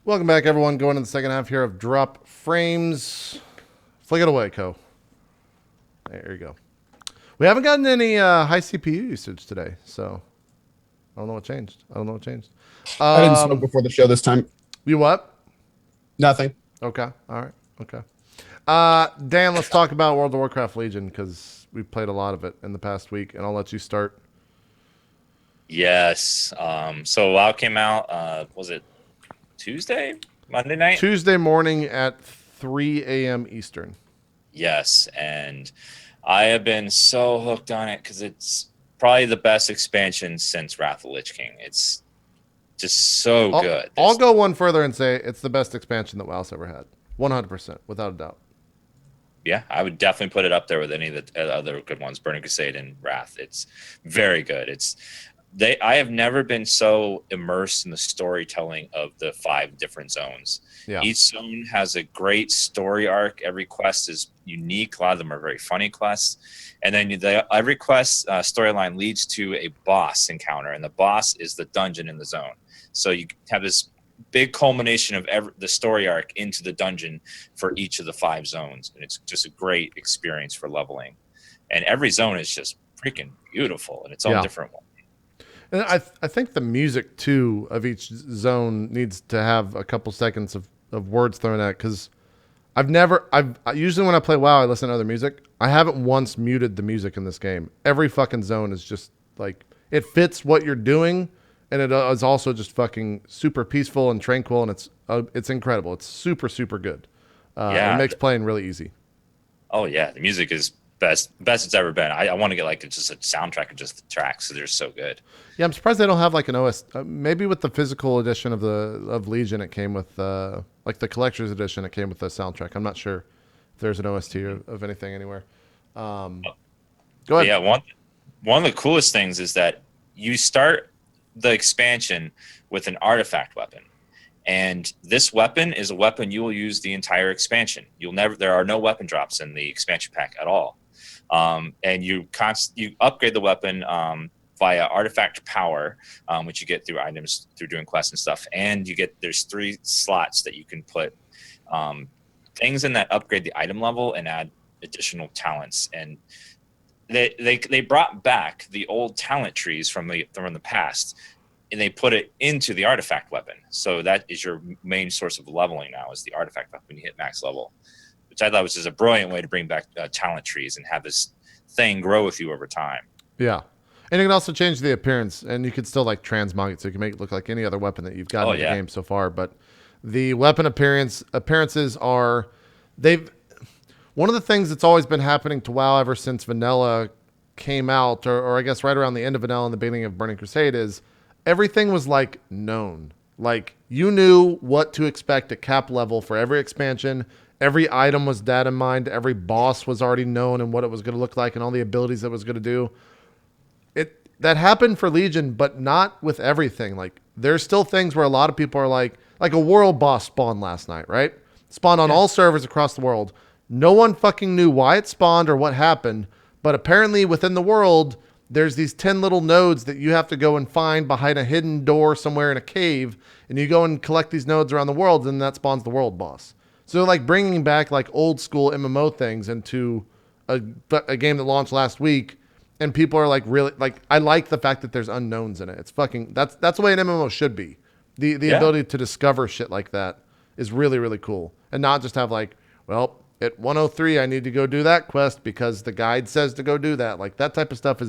Welcome back, everyone. Going to the second half here of Drop Frames. Flick it away, Co. There you go. We haven't gotten any high CPU usage today, so I don't know what changed. I didn't smoke Um, before the show this time. you what? Nothing. Okay, all right, okay. Dan, let's talk about World of Warcraft Legion because we've played a lot of it in the past week, and I'll let you start. Yes. So WoW came out, was it Tuesday? Monday night? Tuesday morning at 3 a.m. Eastern. Yes. And I have been so hooked on it because it's probably the best expansion since Wrath of the Lich King. It's just so good. I'll go one further and say it's the best expansion that WoW's ever had. 100%, without a doubt. Yeah, I would definitely put it up there with any of the other good ones, Burning Crusade and Wrath. It's very good. I have never been so immersed in the storytelling of the 5 different zones. Yeah. Each zone has a great story arc. Every quest is unique. A lot of them are very funny quests. And then every quest storyline leads to a boss encounter, and the boss is the dungeon in the zone. So you have this big culmination of the story arc into the dungeon for each of the 5 zones. And it's just a great experience for leveling. And every zone is just freaking beautiful in its own different way. And I think the music too of each zone needs to have a couple seconds of words thrown at it because I've usually when I play WoW I listen to other music. I haven't once muted the music in this game. Every fucking zone is just like it fits what you're doing, and it is also just fucking super peaceful and tranquil, and it's incredible. It's super good. It Yeah. makes playing really easy. Oh yeah, the music is best it's ever been. I want to get like just a soundtrack of just the tracks. So they're so good. Yeah, I'm surprised they don't have like an OS. Maybe with the physical edition of Legion, it came with like the collector's edition. It came with the soundtrack. I'm not sure if there's an OST of anything anywhere. Go But ahead. yeah, one of the coolest things is that you start the expansion with an artifact weapon. And this weapon is a weapon you will use the entire expansion. There are no weapon drops in the expansion pack at all. And you upgrade the weapon via artifact power, which you get through items through doing quests and stuff. And there's 3 slots that you can put things in that upgrade the item level and add additional talents. And they brought back the old talent trees from the past, and they put it into the artifact weapon. So that is your main source of leveling now, is the artifact weapon when you hit max level, which I thought was just a brilliant way to bring back talent trees and have this thing grow with you over time. Yeah, and you can also change the appearance, and you could still like transmog it, so you can make it look like any other weapon that you've got in the game so far. But the weapon appearances are they've one of the things that's always been happening to WoW ever since Vanilla came out, or I guess right around the end of Vanilla and the beginning of Burning Crusade, is everything was like known. Like you knew what to expect at cap level for every expansion. Every item was data mined. Every boss was already known and what it was going to look like and all the abilities it was going to do. That happened for Legion, but not with everything. Like there's still things where a lot of people are like a world boss spawned last night, right? Spawned on all servers across the world. No one fucking knew why it spawned or what happened, but apparently within the world, there's these 10 little nodes that you have to go and find behind a hidden door somewhere in a cave, and you go and collect these nodes around the world, and that spawns the world boss. So like bringing back like old school MMO things into a game that launched last week, and people are like really like I like the fact that there's unknowns in it. It's fucking that's the way an MMO should be. The ability to discover shit like that is really cool, and not just have like, well, at 103 I need to go do that quest because the guide says to go do that. Like that type of stuff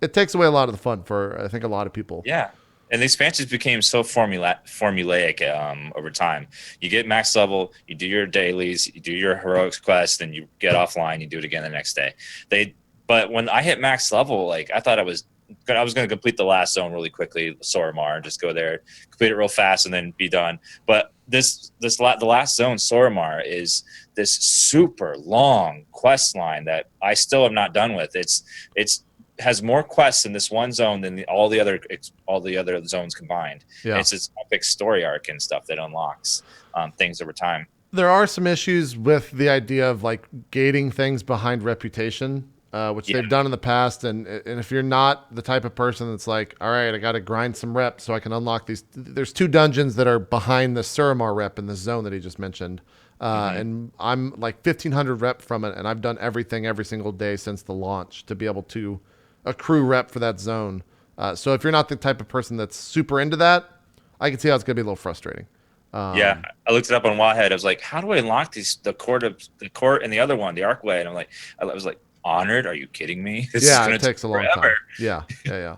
it takes away a lot of the fun for I think a lot of people. Yeah. And the expansions became so formulaic over time. You get max level, you do your dailies, you do your heroics quest, then you get offline, you do it again the next day. But when I hit max level, like I thought I was going to complete the last zone really quickly, Soramar, and just go there, complete it real fast, and then be done. But the last zone, Soramar, is this super long quest line that I still am not done with. It's has more quests in this one zone than all the other zones combined. Yeah. It's this epic story arc and stuff that unlocks things over time. There are some issues with the idea of like gating things behind reputation. which they've done in the past. And if you're not the type of person that's like, all right, I got to grind some reps so I can unlock these. There's 2 dungeons that are behind the Suramar rep in the zone that he just mentioned. And I'm like 1,500 rep from it, and I've done everything every single day since the launch to be able to accrue rep for that zone. So if you're not the type of person that's super into that, I can see how it's going to be a little frustrating. I looked it up on Wildhead. I was like, how do I unlock the court and the other one, the Arcway? And I was like, Honored? Are you kidding me? This is it takes a long time. Yeah.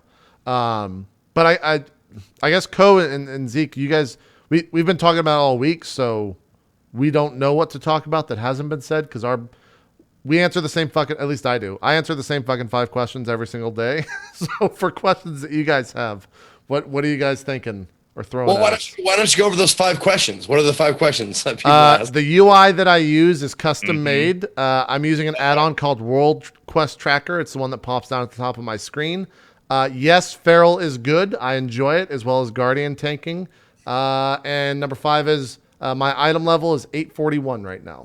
But I guess Ko and Zeke, you guys, we've been talking about it all week, so we don't know what to talk about that hasn't been said because we answer the same fucking, at least I do. I answer the same fucking 5 questions every single day. So for questions that you guys have, what are you guys thinking or throwing Well, why don't you go over those 5 questions? What are the 5 questions that people ask? The UI that I use is custom made. I'm using an add-on called World Quest Tracker. It's the one that pops down at the top of my screen. Yes, Feral is good. I enjoy it, as well as Guardian tanking. And number 5 is my item level is 841 right now.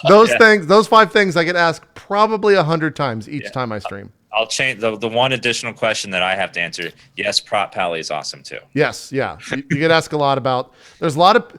Those 5 things I get asked probably 100 times each time I stream. I'll change the one additional question that I have to answer. Yes, Prop Pally is awesome too. Yes, yeah. You get asked a lot about. There's a lot of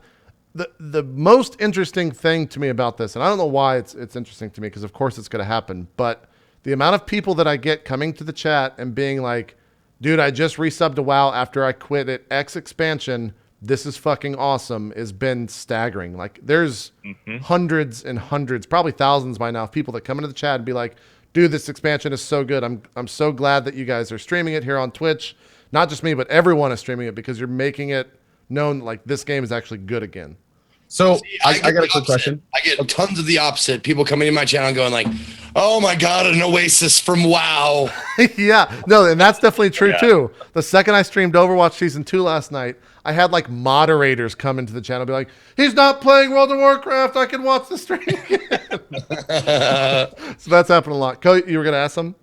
the most interesting thing to me about this, and I don't know why it's interesting to me because of course it's going to happen, but the amount of people that I get coming to the chat and being like, "Dude, I just resubbed to WoW after I quit at X expansion. This is fucking awesome," has been staggering. Like there's hundreds and hundreds, probably thousands by now, of people that come into the chat and be like, "Dude, this expansion is so good. I'm so glad that you guys are streaming it here on Twitch. Not just me, but everyone is streaming it because you're making it known like this game is actually good again." So I got a quick opposite. question. I get tons of the opposite. People coming in my channel and going like, "Oh my god, an Oasis from WoW." Yeah, no, and that's definitely true too. The second I streamed Overwatch Season 2 last night, I had like moderators come into the channel and be like, "He's not playing World of Warcraft. I can watch the stream again." So that's happened a lot. Ko, you were going to ask some?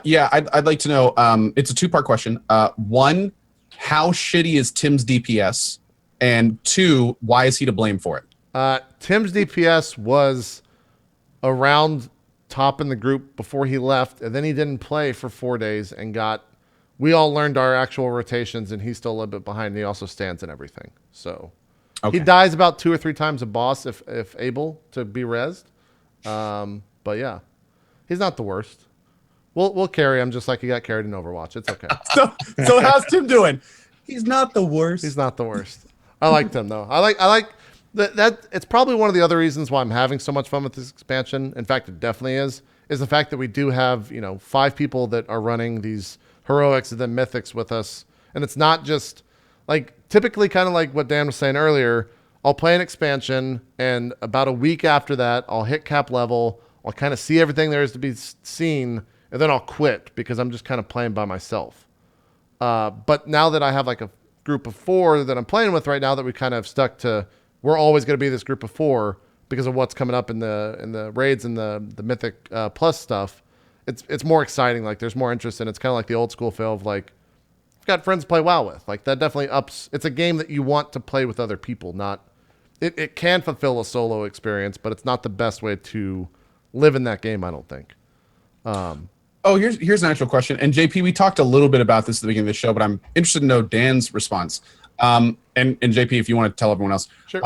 Yeah, I'd like to know. It's a 2-part question. 1, how shitty is Tim's DPS? And 2, why is he to blame for it? Tim's DPS was around top in the group before he left, and then he didn't play for 4 days and we all learned our actual rotations, and he's still a little bit behind. And he also stands and everything. So he dies about 2 or 3 times a boss if able to be rezzed. But yeah, he's not the worst. We'll carry him just like he got carried in Overwatch. It's okay. So how's Tim doing? He's not the worst. He's not the worst. I like Tim though. I like that. It's probably one of the other reasons why I'm having so much fun with this expansion. In fact, it definitely is the fact that we do have 5 people that are running these heroics and then mythics with us, and it's not just like typically kind of like what Dan was saying earlier. I'll play an expansion, and about a week after that, I'll hit cap level. I'll kind of see everything there is to be seen, and then I'll quit because I'm just kind of playing by myself. But now that I have like a group of 4 that I'm playing with right now, that we kind of stuck to, we're always going to be this group of 4 because of what's coming up in the raids and the mythic plus stuff. It's more exciting. Like there's more interest, and it's kind of like the old school feel of like, I've got friends to play WoW with. Like that definitely ups. It's a game that you want to play with other people. Not it can fulfill a solo experience, but it's not the best way to live in that game, I don't think. Here's an actual question. And JP, we talked a little bit about this at the beginning of the show, but I'm interested to know Dan's response. And JP, if you want to tell everyone else, sure.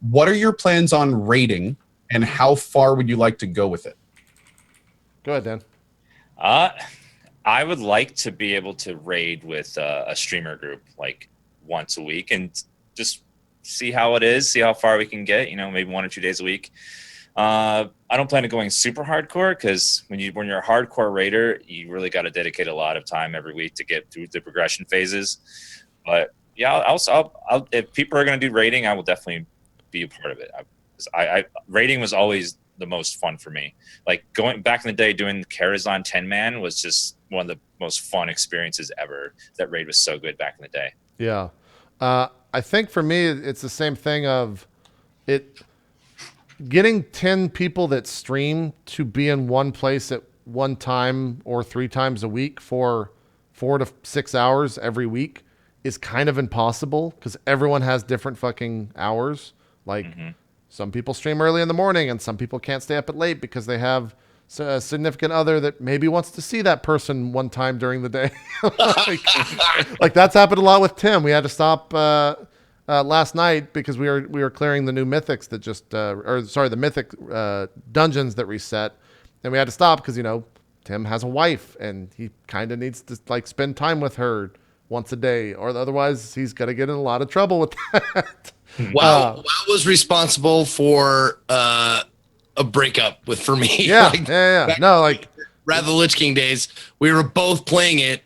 What are your plans on raiding, and how far would you like to go with it? Go ahead, Dan. I would like to be able to raid with a streamer group like once a week and just see how it is, see how far we can get. Maybe 1 or 2 days a week. I don't plan on going super hardcore because when you're a hardcore raider, you really got to dedicate a lot of time every week to get through the progression phases. But yeah, I'll if people are going to do raiding, I will definitely be a part of it. Raiding was always the most fun for me. Like going back in the day, doing Karazhan 10-man was just one of the most fun experiences ever. That raid was so good back in the day. Yeah. I think for me, it's the same thing of it. Getting 10 people that stream to be in one place at one time or 3 times a week for 4 to 6 hours every week is kind of impossible because everyone has different fucking hours. Like some people stream early in the morning and some people can't stay up at late because they have a significant other that maybe wants to see that person one time during the day. like that's happened a lot with Tim. We had to stop last night because we were clearing the new mythics that the mythic dungeons that reset, and we had to stop because Tim has a wife and he kind of needs to like spend time with her once a day, or otherwise he's gonna get in a lot of trouble with that. WoW was responsible for a breakup for me. Yeah, No, like rather the Lich King days, we were both playing it,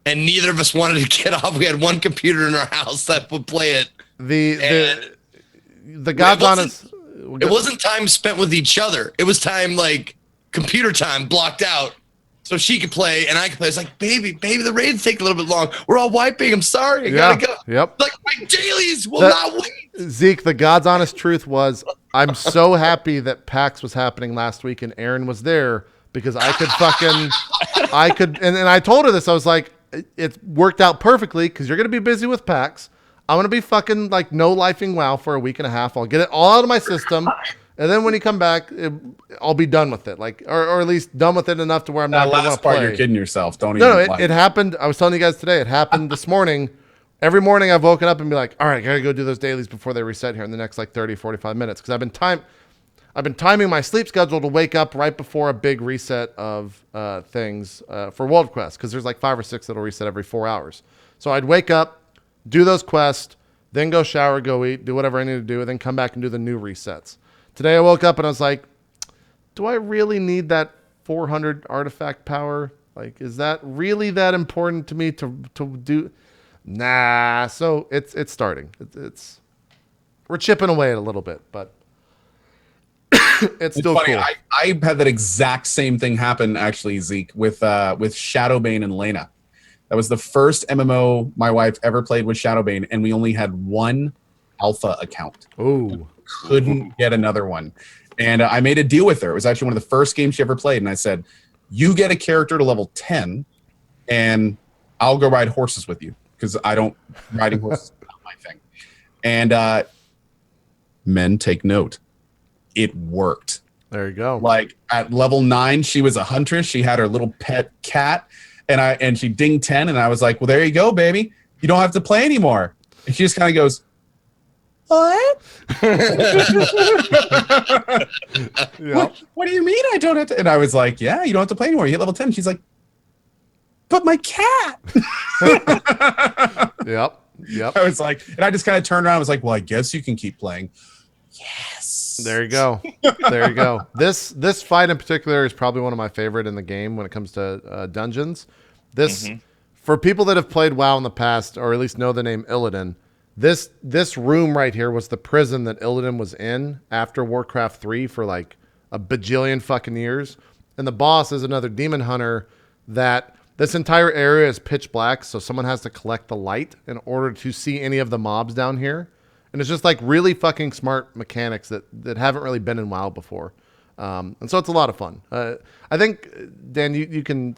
and neither of us wanted to get off. We had one computer in our house that would play it. The God's Honest. It wasn't time spent with each other. It was time like computer time blocked out, so she could play and I could play. It's like, baby, the raids take a little bit long. We're all wiping. I'm sorry. I gotta go. Yep. Like my dailies will not wait. Zeke, the God's honest truth was, I'm so happy that PAX was happening last week and Aaron was there because I could and I told her this. I was like, it worked out perfectly because you're gonna be busy with PAX. I'm gonna be fucking like no lifing WoW for a week and a half. I'll get it all out of my system. And then when you come back, I'll be done with it, like, or at least done with it enough to where I'm not going to want to play. You're kidding yourself. Don't even. No, it happened. I was telling you guys today. It happened this morning. Every morning I've woken up and be like, all right, I got to go do those dailies before they reset here in the next like 30, 45 minutes. Because I've been timing my sleep schedule to wake up right before a big reset of things for World Quest. Because there's like 5 or 6 that'll reset every 4 hours. So I'd wake up, do those quests, then go shower, go eat, do whatever I need to do, and then come back and do the new resets. Today I woke up and I was like, do I really need that 400 artifact power? Like, is that really that important to me to do? Nah. So it's starting. We're chipping away at a little bit, but it's still funny. cool. I had that exact same thing happen actually, Zeke, with Shadowbane and Lena. That was the first MMO my wife ever played with Shadowbane, and we only had one alpha account. Ooh. Couldn't get another one. And I made a deal with her. It was actually one of the first games she ever played. And I said, you get a character to level 10 and I'll go ride horses with you because riding horses is not my thing. And men take note. It worked. There you go. Like at level 9, she was a huntress. She had her little pet cat and she dinged 10. And I was like, well, there you go, baby. You don't have to play anymore. And she just kind of goes, what? What do you mean I don't have to? And I was like, yeah, you don't have to play anymore. You hit level 10. She's like, but my cat. Yep. I was like, and I just kind of turned around. I was like, well, I guess you can keep playing. Yes. There you go. There you go. This fight in particular is probably one of my favorite in the game when it comes to dungeons. For people that have played WoW in the past, or at least know the name Illidan, this room right here was the prison that Illidan was in after Warcraft 3 for like a bajillion fucking years. And the boss is another demon hunter that this entire area is pitch black. So someone has to collect the light in order to see any of the mobs down here. And it's just like really fucking smart mechanics that haven't really been in WoW before. And so it's a lot of fun. I think, Dan, you can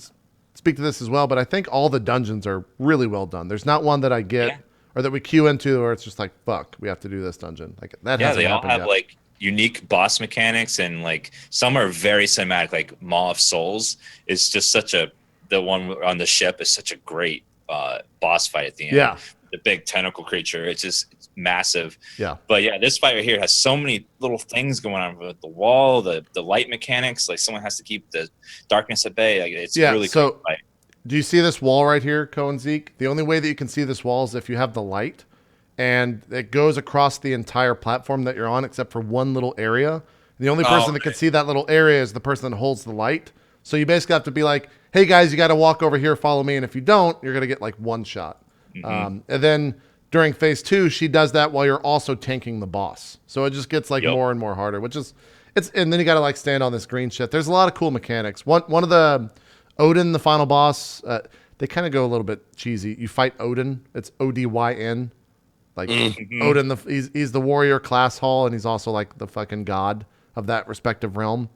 speak to this as well, but I think all the dungeons are really well done. There's not one that I get or that we queue into or it's just like, fuck, we have to do this dungeon. Like that hasn't they all happened have yet. like unique boss mechanics, and like some are very cinematic. Like Maw of Souls is just the one on the ship is such a great boss fight at the end. Yeah. The big tentacle creature. It's massive. Yeah. But yeah, this fight right here has so many little things going on with the wall, the light mechanics. Like someone has to keep the darkness at bay. Like it's really cool fight. Do you see this wall right here, Ko and Zeke? The only way that you can see this wall is if you have the light, and it goes across the entire platform that you're on, except for one little area. And the only person that can see that little area is the person that holds the light. So you basically have to be like, hey guys, you got to walk over here, follow me. And if you don't, you're going to get like one shot. And then during phase 2, she does that while you're also tanking the boss. So it just gets like more and more harder, and then you got to like stand on this green shit. There's a lot of cool mechanics. One of the Odin, the final boss, they kind of go a little bit cheesy. You fight Odin. It's Odyn. Like Odin, he's the warrior class hall, and he's also like the fucking god of that respective realm.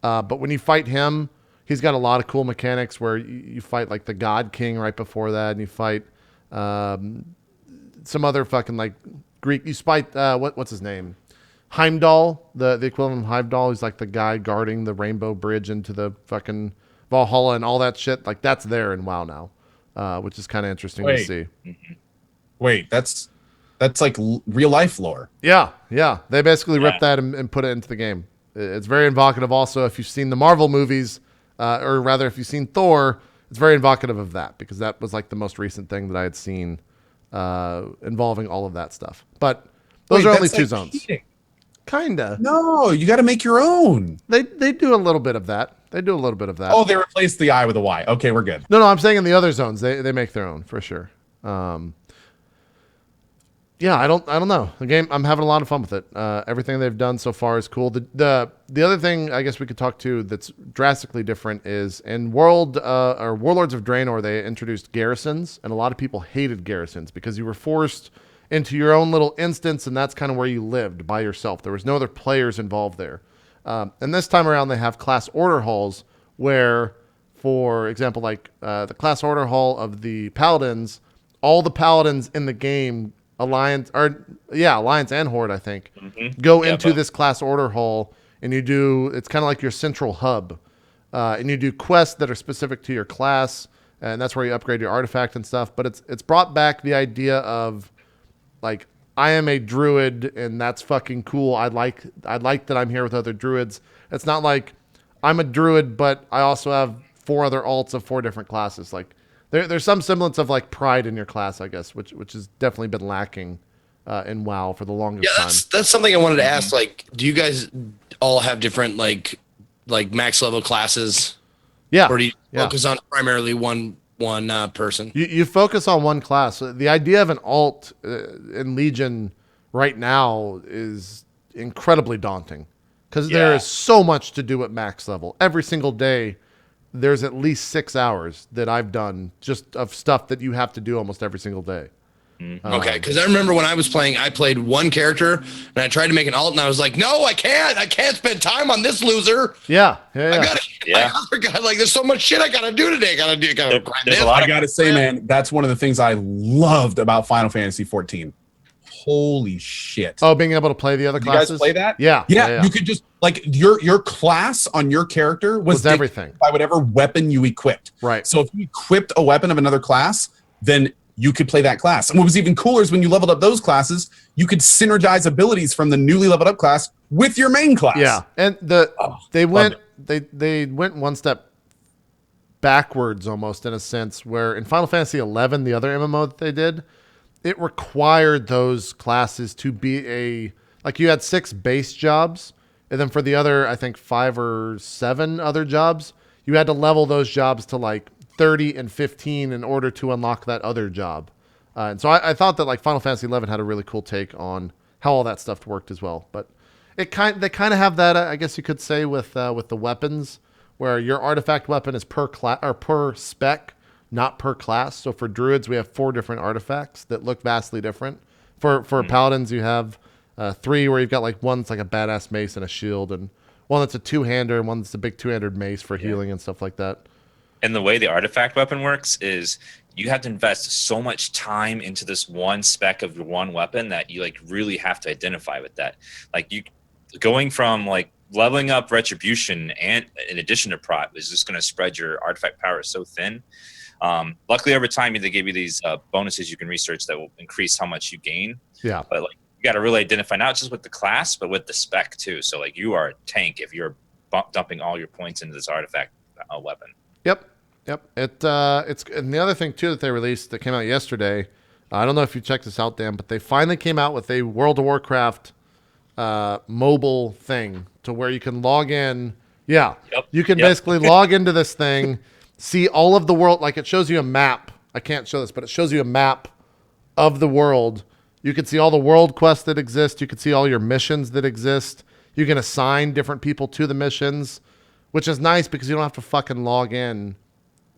But when you fight him, he's got a lot of cool mechanics where you fight like the God King right before that, and you fight some other fucking like Greek. You fight what's his name? Heimdall, the equivalent of Heimdall, is like the guy guarding the Rainbow Bridge into the fucking Valhalla and all that shit. Like that's there in WoW now, which is kind of interesting to see. Wait, that's like real life lore. Yeah. They basically ripped that and put it into the game. It's very evocative. Also, if you've seen the Marvel movies, or rather, if you've seen Thor, it's very evocative of that because that was like the most recent thing that I had seen involving all of that stuff. But those are only two zones. Cheating. Kinda. No, you got to make your own. They do a little bit of that. Oh, they replaced the I with a Y. Okay, we're good. No, I'm saying in the other zones they make their own for sure. Yeah, I don't know. The game, I'm having a lot of fun with it. Everything they've done so far is cool. The other thing I guess we could talk to that's drastically different is in Warlords of Draenor, they introduced garrisons, and a lot of people hated garrisons because you were forced into your own little instance, and that's kind of where you lived by yourself. There was no other players involved there. And this time around, they have class order halls where, for example, like the class order hall of the Paladins, all the Paladins in the game, Alliance and Horde, I think, go into this class order hall, and it's kind of like your central hub, and you do quests that are specific to your class, and that's where you upgrade your artifact and stuff. But it's brought back the idea of like, I am a druid, and that's fucking cool. I like that I'm here with other druids. It's not like I'm a druid, but I also have 4 other alts of 4 different classes. Like, there's some semblance of like pride in your class, I guess, which has definitely been lacking in WoW for the longest time. That's something I wanted to ask. Like, do you guys all have different like max level classes? Yeah. Or do you focus on primarily one person? You focus on one class. The idea of an alt in Legion right now is incredibly daunting because there is so much to do at max level. Every single day, there's at least 6 hours that I've done just of stuff that you have to do almost every single day. Okay, because I remember when I was playing, I played one character and I tried to make an alt, and I was like, "No, I can't spend time on this loser." Yeah. I gotta, like, there's so much shit I gotta do today. I gotta say, man, that's one of the things I loved about Final Fantasy 14. Holy shit! Oh, being able to play the other classes. You guys play that? Yeah. You could just like your class on your character was everything by whatever weapon you equipped. Right. So if you equipped a weapon of another class, then you could play that class. And what was even cooler is when you leveled up those classes, you could synergize abilities from the newly leveled up class with your main class. Yeah, and they went one step backwards almost in a sense, where in Final Fantasy 11, the other MMO that they did, it required those classes to be you had 6 base jobs, and then for the other, I think 5 or 7 other jobs, you had to level those jobs to like 30 and 15 in order to unlock that other job. And so I thought that like Final Fantasy 11 had a really cool take on how all that stuff worked as well. But they kind of have that, I guess you could say, with the weapons, where your artifact weapon is per class or per spec, not per class. So for druids, we have 4 different artifacts that look vastly different. For paladins, you have 3 where you've got like one that's like a badass mace and a shield, and one that's a 2-hander, and one that's a big 2-handed mace for healing and stuff like that. And the way the artifact weapon works is you have to invest so much time into this one spec of your one weapon that you like really have to identify with that. Like, you going from like leveling up retribution and in addition to prot is just going to spread your artifact power so thin. Luckily, over time, they gave you these bonuses you can research that will increase how much you gain. Yeah. But like, you got to really identify not just with the class, but with the spec too. So like, you are a tank if you're dumping all your points into this artifact weapon. Yep. It's and the other thing too that they released that came out yesterday. I don't know if you checked this out, Dan, but they finally came out with a World of Warcraft mobile thing to where you can log in. Yeah. You can basically log into this thing, see all of the world. Like, it shows you a map. I can't show this, but it shows you a map of the world. You can see all the world quests that exist. You can see all your missions that exist. You can assign different people to the missions, which is nice because you don't have to fucking log in.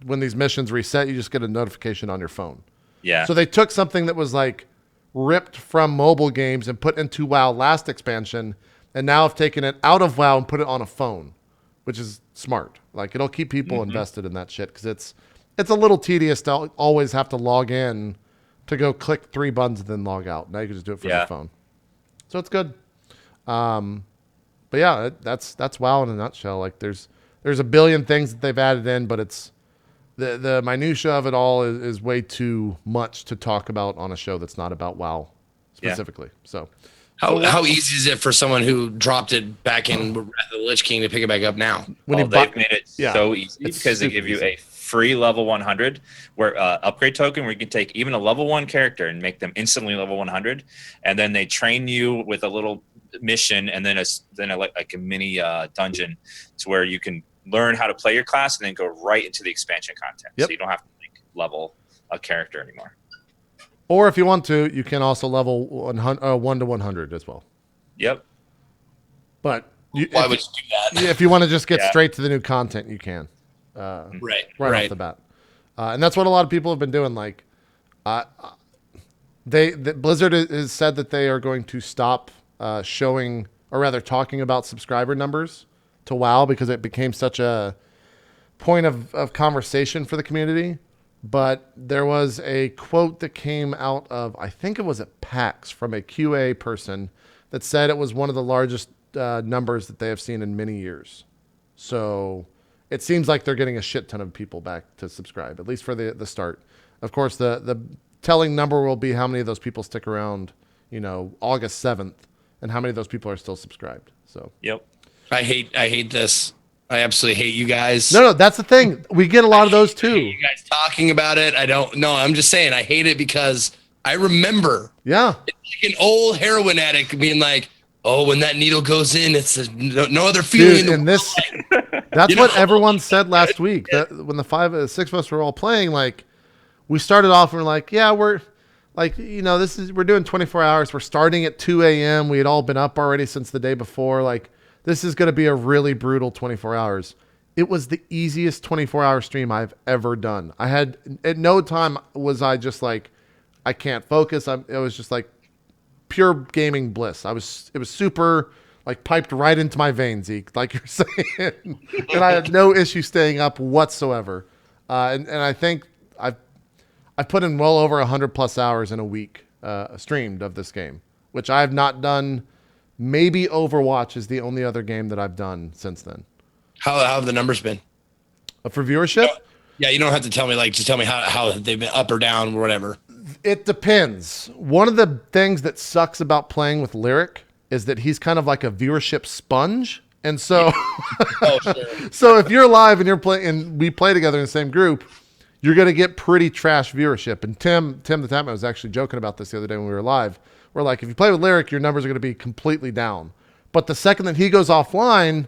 When these missions reset, you just get a notification on your phone. Yeah. So they took something that was like ripped from mobile games and put into WoW last expansion, and now have taken it out of WoW and put it on a phone, which is smart. Like, it'll keep people invested in that shit because it's a little tedious to always have to log in to go click 3 buttons and then log out. Now you can just do it from your phone. So it's good. But yeah, that's WoW in a nutshell. Like there's a billion things that they've added in, but it's the minutia of it all is way too much to talk about on a show that's not about WoW specifically. So how easy is it for someone who dropped it back in Wrath of the Lich King to pick it back up now? They've made it so easy because they give you a free level 100 where upgrade token where you can take even a level 1 character and make them instantly level 100, and then they train you with a little mission and then like a mini dungeon to where you can learn how to play your class and then go right into the expansion content. So you don't have to level a character anymore. Or if you want to, you can also level 1 to 100 as well. Yep. But why would you do that? If you want to just get straight to the new content, you can. Right off the bat. And that's what a lot of people have been doing. Like, Blizzard has said that they are going to stop showing, or rather talking about subscriber numbers to WoW because it became such a point of conversation for the community. But there was a quote that came out of, I think it was at PAX, from a QA person that said it was one of the largest numbers that they have seen in many years. So it seems like they're getting a shit ton of people back to subscribe, at least for the start. Of course, the telling number will be how many of those people stick around, August 7th, and how many of those people are still subscribed. So yep. I hate this. I absolutely hate you guys. No, that's the thing. We get a lot of those too. You guys talking about it. I don't know. I'm just saying I hate it because I remember. Yeah. It's like an old heroin addict being like, oh, when that needle goes in, it's no other feeling. Dude, that's what everyone said last week. That when the 6 of us were all playing, like we started off and we're like, yeah, we're like, we're doing 24 hours. We're starting at 2 a.m. We had all been up already since the day before. Like, this is going to be a really brutal 24 hours. It was the easiest 24-hour stream I've ever done. I had, at no time was I just like, I can't focus. It was just like pure gaming bliss. It was super like piped right into my veins, Zeke, like you're saying. And I had no issue staying up whatsoever. And I think I've put in well over 100+ hours in a week streamed of this game, which I have not done. Maybe Overwatch is the only other game that I've done since then. How have the numbers been? For viewership? Yeah, you don't have to tell me, just tell me how they've been up or down or whatever. It depends. One of the things that sucks about playing with Lyric is that he's kind of like a viewership sponge. And so, so if you're live and you're playing and we play together in the same group, you're going to get pretty trash viewership. And Tim the Tapman was actually joking about this the other day when we were live. We're like, if you play with Lyric, your numbers are going to be completely down. But the second that he goes offline,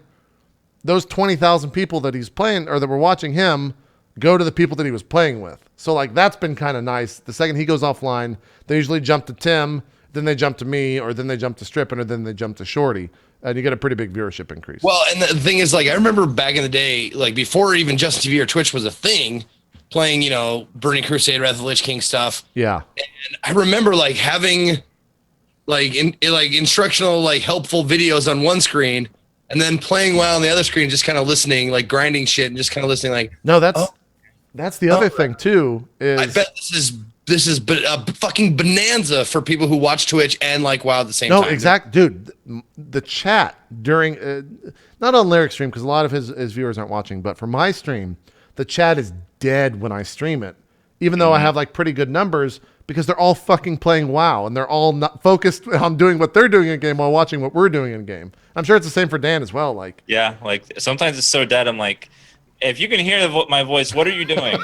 those 20,000 people that he's playing or that were watching him go to the people that he was playing with. So like that's been kind of nice. The second he goes offline, they usually jump to Tim, then they jump to me, or then they jump to Strippin, or then they jump to Shorty. And you get a pretty big viewership increase. Well, and the thing is, like, I remember back in the day, like before even Justin TV or Twitch was a thing, playing, Burning Crusade, Wrath of the Lich King stuff. Yeah. And I remember like having like instructional, like helpful videos on one screen and then playing WoW on the other screen, just kind of listening, like grinding shit and just kind of listening like, no, that's the other thing too, is I bet this is a fucking bonanza for people who watch Twitch and like WoW at the same time. No, exact, dude. The chat during, not on Lyric stream because a lot of his viewers aren't watching, but for my stream, the chat is dead when I stream it, even though I have like pretty good numbers because they're all fucking playing WoW and they're all not focused on doing what they're doing in game while watching what we're doing in game. I'm sure it's the same for Dan as well. Like, yeah, like sometimes it's so dead. I'm like, if you can hear my voice, what are you doing?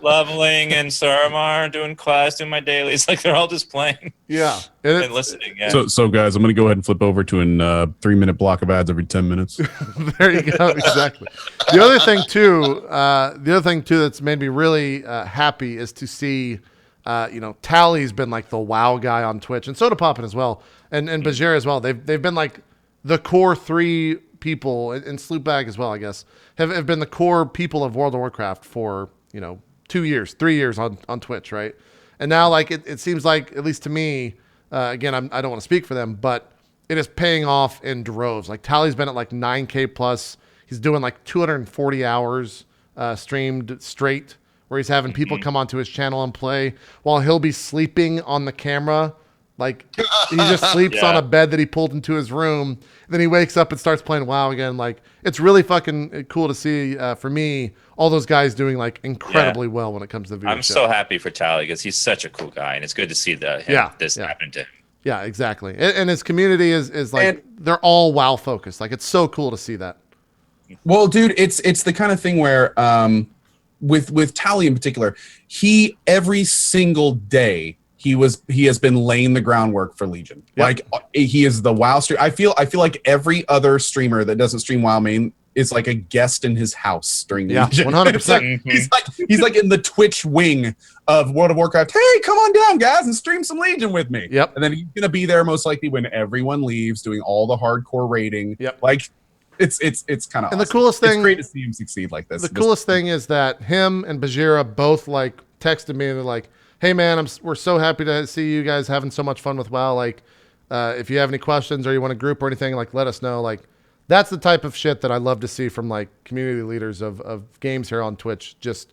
Leveling and Saramar, doing class, doing my dailies. Like they're all just playing. Yeah, and listening. Yeah. So guys, I'm going to go ahead and flip over to an 3-minute block of ads every 10 minutes. There you go. Exactly. The other thing too that's made me really happy is to see, Tally's been like the WoW guy on Twitch, and Soda Poppin as well, and Bajir as well. They've been like the core 3 people, and Sloopbag as well, I guess, have been the core people of World of Warcraft for 3 years on Twitch, right? And now like it seems like, at least to me, again, I don't want to speak for them, but it is paying off in droves. Like Tally's been at like 9K plus. He's doing like 240 hours streamed straight, where he's having people come onto his channel and play while he'll be sleeping on the camera Like he just sleeps on a bed that he pulled into his room. Then he wakes up and starts playing WoW again. Like it's really fucking cool to see for me all those guys doing like incredibly well when it comes to viewership. I'm so happy for Tally because he's such a cool guy, and it's good to see this happen to him. Yeah, exactly. And his community is like they're all WoW focused. Like it's so cool to see that. Well, dude, it's the kind of thing where with Tally in particular, he every single day he has been laying the groundwork for Legion. Yep. Like he is the WoW streamer. I feel like every other streamer that doesn't stream WoW main is like a guest in his house during Legion. 100%. He's like in the Twitch wing of World of Warcraft. Hey, come on down, guys, and stream some Legion with me. Yep. And then he's gonna be there most likely when everyone leaves, doing all the hardcore raiding. Yep. Like it's kind of awesome. The coolest thing, it's great to see him succeed like this. The coolest thing is that him and Bajira both like texted me and they're like, "Hey man, we're so happy to see you guys having so much fun with WoW. Like, if you have any questions or you want a group or anything, like let us know." Like, that's the type of shit that I love to see from like community leaders of games here on Twitch. Just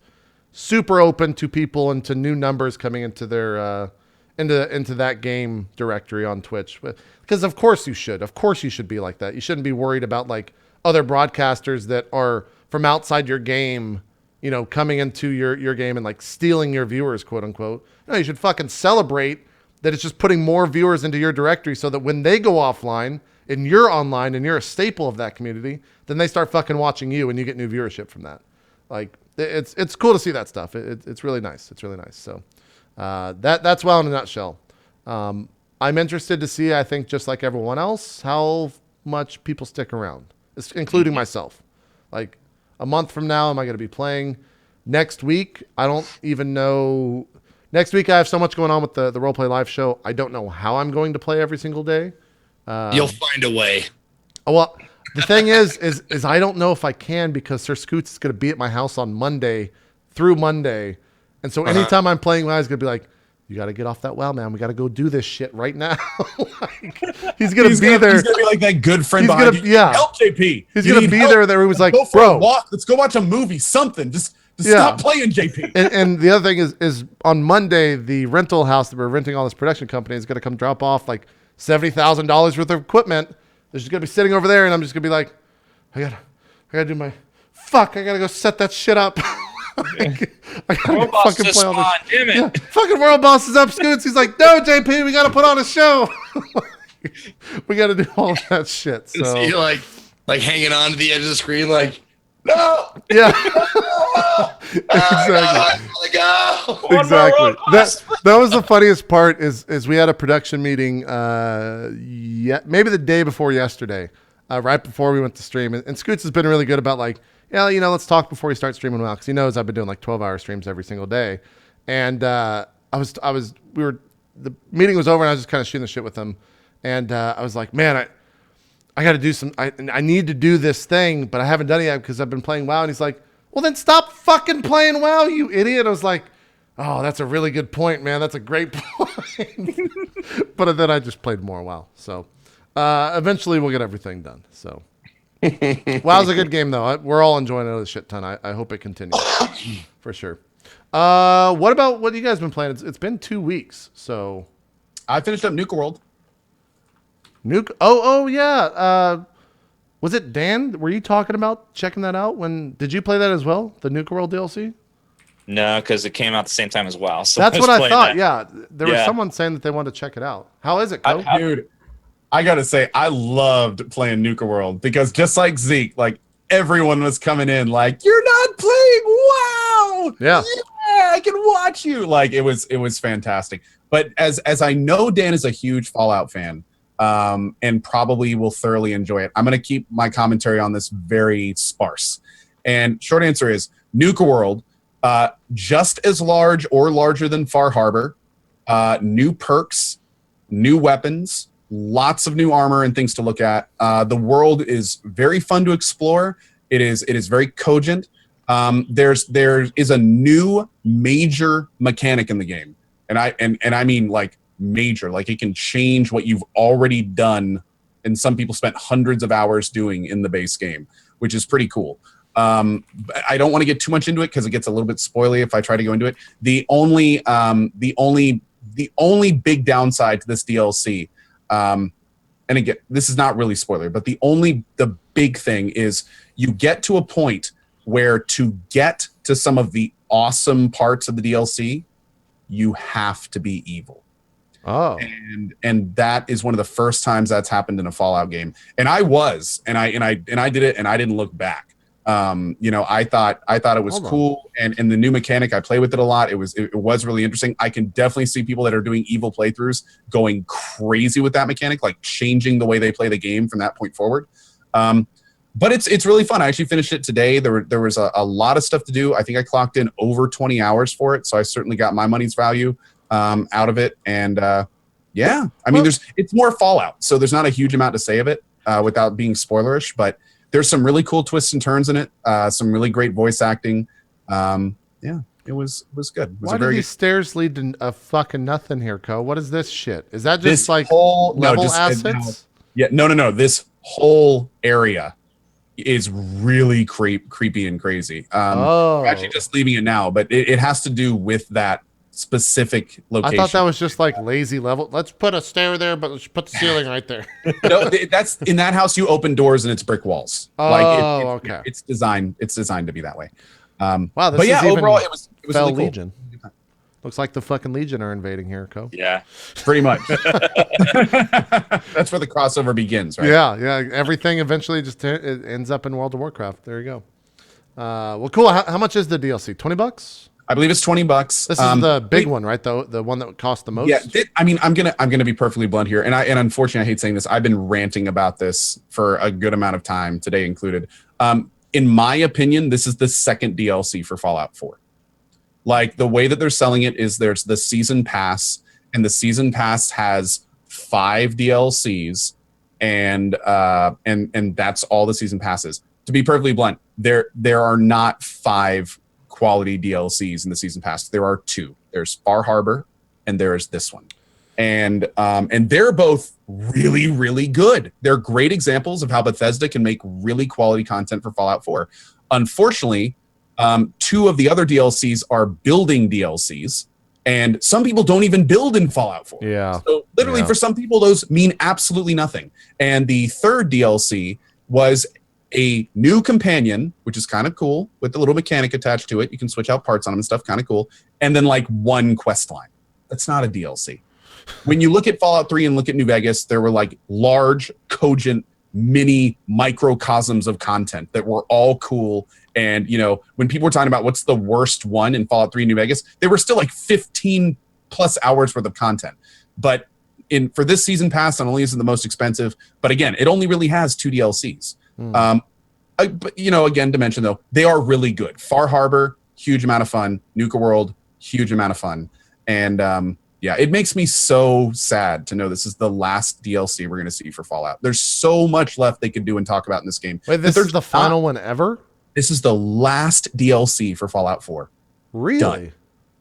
super open to people and to new numbers coming into their into that game directory on Twitch. Because of course you should be like that. You shouldn't be worried about like other broadcasters that are from outside your game, you know, coming into your game and like stealing your viewers, quote unquote. No, you should fucking celebrate that it's just putting more viewers into your directory so that when they go offline and you're online and you're a staple of that community, then they start fucking watching you and you get new viewership from that. Like it's cool to see that stuff. It's really nice. It's really nice. So that's WoW in a nutshell. I'm interested to see, I think just like everyone else, how much people stick around, including myself. Like a month from now, am I going to be playing? Next week, I don't even know. Next week, I have so much going on with the Roleplay Live show. I don't know how I'm going to play every single day. You'll find a way. Well, the thing is I don't know if I can because Sir Scoots is going to be at my house on Monday through Monday. And so anytime I'm playing WoW, he's going to be like, "You got to get off that WoW, man. We got to go do this shit right now." Like, he's going to be there. He's going to be like that good friend behind you. Yeah. Help, JP. He's going to be there. He was like, "Bro, let's go watch a movie, something. Just stop playing, JP." And the other thing is on Monday, the rental house that we're renting all this production company is going to come drop off like $70,000 worth of equipment. They're just going to be sitting over there, and I'm just going to be like, I gotta do my, I gotta go set that shit up. Like, I gotta fucking play all this. Damn it. Yeah, fucking World Boss is up, Scoots. He's like, "No, JP, we gotta put on a show." We gotta do all that shit. So you're like hanging on to the edge of the screen, like, no. Yeah. Exactly. Exactly. That was the funniest part is we had a production meeting maybe the day before yesterday, right before we went to stream. And Scoots has been really good about like, yeah, you know, let's talk before you start streaming WoW, because he knows I've been doing like 12-hour streams every single day. And the meeting was over and I was just kind of shooting the shit with him. And I was like, man, I got to do I need to do this thing, but I haven't done it yet because I've been playing WoW. And he's like, "Well, then stop fucking playing WoW, you idiot." I was like, "Oh, that's a really good point, man. That's a great point." But then I just played more WoW. So eventually we'll get everything done. So WoW's a good game, though. We're all enjoying it a shit ton. I hope it continues for sure. What have you guys been playing? It's been 2 weeks. So I finished up Nuka World. Oh yeah. Was it Dan? Were you talking about checking that out? Did you play that as well? The Nuka World DLC? No, because it came out the same time as WoW. So that's what I thought. that. Yeah, there was someone saying that they wanted to check it out. How is it, Cohh? Dude, I gotta say, I loved playing Nuka World because just like Zeke, like everyone was coming in like, "You're not playing WoW. Yeah, I can watch you." Like it was fantastic. But as I know, Dan is a huge Fallout fan. And probably will thoroughly enjoy it. I'm going to keep my commentary on this very sparse. And short answer is Nuka World, just as large or larger than Far Harbor, new perks, new weapons, lots of new armor and things to look at. The world is very fun to explore. It is very cogent. There is a new major mechanic in the game. And I mean like major, like it can change what you've already done, and some people spent hundreds of hours doing in the base game, which is pretty cool. I don't want to get too much into it because it gets a little bit spoily if I try to go into it. The only the only big downside to this DLC, and again, this is not really spoiler, but the big thing is you get to a point where to get to some of the awesome parts of the DLC, you have to be evil. Oh, and that is one of the first times that's happened in a Fallout game. And I did it, and I didn't look back. I thought it was cool, and the new mechanic, I play with it a lot. It was really interesting. I can definitely see people that are doing evil playthroughs going crazy with that mechanic, like changing the way they play the game from that point forward. But it's really fun. I actually finished it today. There was a lot of stuff to do. I think I clocked in over 20 hours for it, so I certainly got my money's value out of it. And it's more Fallout, so there's not a huge amount to say of it without being spoilerish, but there's some really cool twists and turns in it. Some really great voice acting. It was good. Why do these stairs lead to a fucking nothing here, Co? What is this shit? Is that just level assets? No. This whole area is really creepy and crazy. I'm actually just leaving it now, but it has to do with that specific location. I thought that was just like lazy level. Let's put a stair there, but let's put the ceiling right there. No, that's in that house. You open doors and it's brick walls. Okay. It's designed to be that way. Wow. But yeah, overall it was Fell really cool. Legion. Looks like the fucking Legion are invading here, Co. Yeah, pretty much. That's where the crossover begins, right? Yeah. Everything eventually just it ends up in World of Warcraft. There you go. Well, cool. How much is the DLC? $20? I believe it's $20. This is the big one, right? The one that cost the most. Yeah, I'm gonna be perfectly blunt here, and unfortunately I hate saying this. I've been ranting about this for a good amount of time, today included. In my opinion, this is the second DLC for Fallout 4. Like, the way that they're selling it is there's the season pass, and the season pass has 5 DLCs, and that's all the season passes. To be perfectly blunt, there are not 5 quality DLCs in the season pass. There are 2. There's Far Harbor, and there's this one, and they're both really, really good. They're great examples of how Bethesda can make really quality content for Fallout 4. Unfortunately, 2 of the other DLCs are building DLCs, and some people don't even build in Fallout 4. Yeah. So literally, for some people, those mean absolutely nothing. And the third DLC was a new companion, which is kind of cool, with a little mechanic attached to it. You can switch out parts on them and stuff, kind of cool. And then like 1 quest line. That's not a DLC. When you look at Fallout 3 and look at New Vegas, there were like large, cogent, mini microcosms of content that were all cool. And, when people were talking about what's the worst one in Fallout 3 New Vegas, they were still like 15 plus hours worth of content. But for this season pass, not only is it the most expensive, but again, it only really has 2 DLCs. But again, to mention though, they are really good. Far Harbor, huge amount of fun. Nuka World, huge amount of fun. And it makes me so sad to know this is the last DLC we're going to see for Fallout. There's so much left they could do and talk about in this game. Wait, this is the final one ever? This is the last DLC for Fallout 4. Really? Done.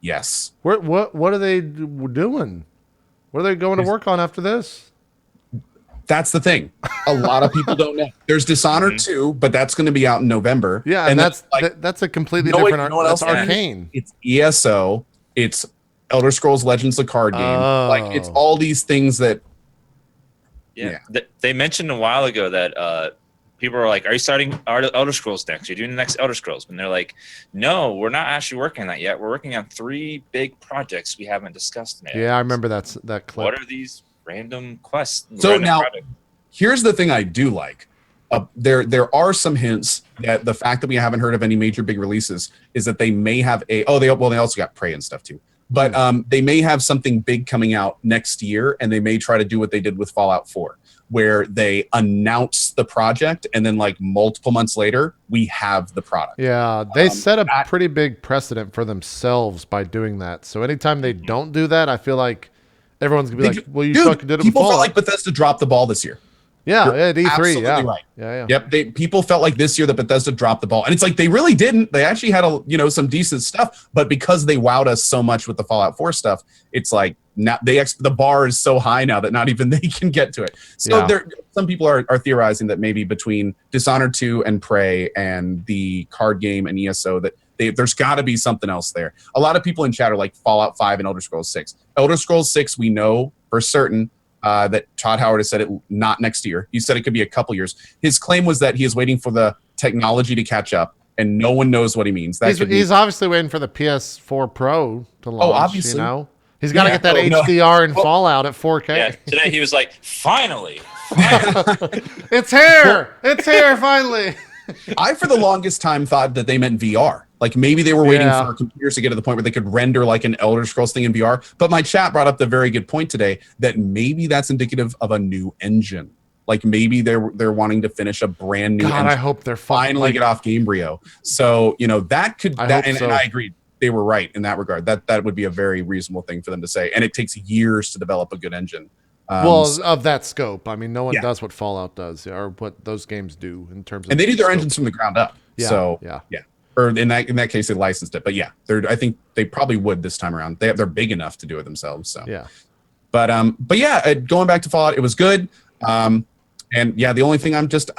Yes. What are they doing? What are they going to work on after this? That's the thing. A lot of people don't know. There's Dishonored 2, but that's going to be out in November. Yeah, and that's a completely different. That's Arcane. It's ESO. It's Elder Scrolls Legends, the card game. Like, it's all these things that. Yeah. They mentioned a while ago that people are like, "Are you starting Elder Scrolls next? You're doing the next Elder Scrolls?" And they're like, "No, we're not actually working on that yet. We're working on 3 big projects we haven't discussed yet." Yeah, I remember that clip. What are these random quests? So now, here's the thing I do like. There are some hints that the fact that we haven't heard of any major big releases is that they may have they also got Prey and stuff too. But they may have something big coming out next year, and they may try to do what they did with Fallout 4, where they announce the project, and then like multiple months later, we have the product. Yeah, they set a pretty big precedent for themselves by doing that. So anytime they don't do that, I feel like everyone's going to be like, well, you fucking did it People before. felt like Bethesda dropped the ball this year. Yeah, at E3. Absolutely Yeah. right. Yeah. Yep. People felt like this year that Bethesda dropped the ball, and it's like they really didn't. They actually had some decent stuff, but because they wowed us so much with the Fallout 4 stuff, it's like now the bar is so high now that not even they can get to it. So some people are theorizing that maybe between Dishonored 2 and Prey and the card game and ESO that there's got to be something else there. A lot of people in chat are like Fallout 5 and Elder Scrolls 6. Elder Scrolls 6, we know for certain that Todd Howard has said it not next year. He said it could be a couple years. His claim was that he is waiting for the technology to catch up, and no one knows what he means. He's obviously waiting for the PS4 Pro to launch. Obviously. You know? He's got to get that HDR and Fallout at 4K. Yeah, today he was like, finally. It's here. It's here, finally. I, for the longest time, thought that they meant VR. Like maybe they were waiting for computers to get to the point where they could render like an Elder Scrolls thing in VR. But my chat brought up the very good point today that maybe that's indicative of a new engine. Like maybe they're wanting to finish a brand new engine. I hope they're finally get off Gamebryo. So, that could, and I agree. They were right in that regard. That would be a very reasonable thing for them to say. And it takes years to develop a good engine. Of that scope. I mean, no one does what Fallout does or what those games do in terms of. And they do their engines from the ground up. Yeah. So yeah. Or in that case, they licensed it. But yeah, I think they probably would this time around. They're big enough to do it themselves. So yeah. But yeah, going back to Fallout, it was good. And yeah, the only thing I'm just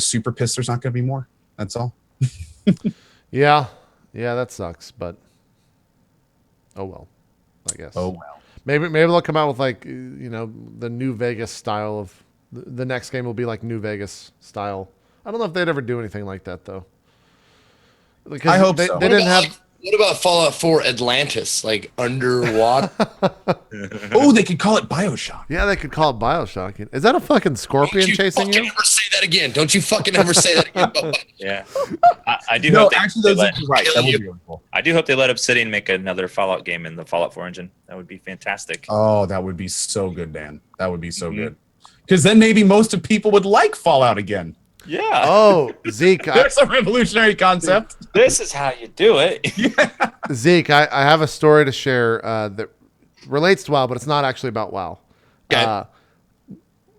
super pissed there's not going to be more. That's all. Yeah, that sucks. But oh well, I guess. Oh well. Maybe they'll come out with like the New Vegas style of the next game will be like New Vegas style. I don't know if they'd ever do anything like that though. Because I hope so. They didn't have. What about Fallout 4 Atlantis, like underwater? Oh, they could call it BioShock. Yeah, they could call it BioShock. Is that a fucking scorpion chasing you? Ever say that again? Don't you fucking ever say that again? Yeah, I do. No, hope actually, right. That would be really cool. I do hope they let Obsidian make another Fallout game in the Fallout 4 engine. That would be fantastic. Oh, that would be so good, Dan. That would be so good. Because then maybe most of people would like Fallout again. Yeah. Oh, Zeke. There's a revolutionary concept. This is how you do it. Zeke, I have a story to share that relates to WoW, but it's not actually about WoW. Okay.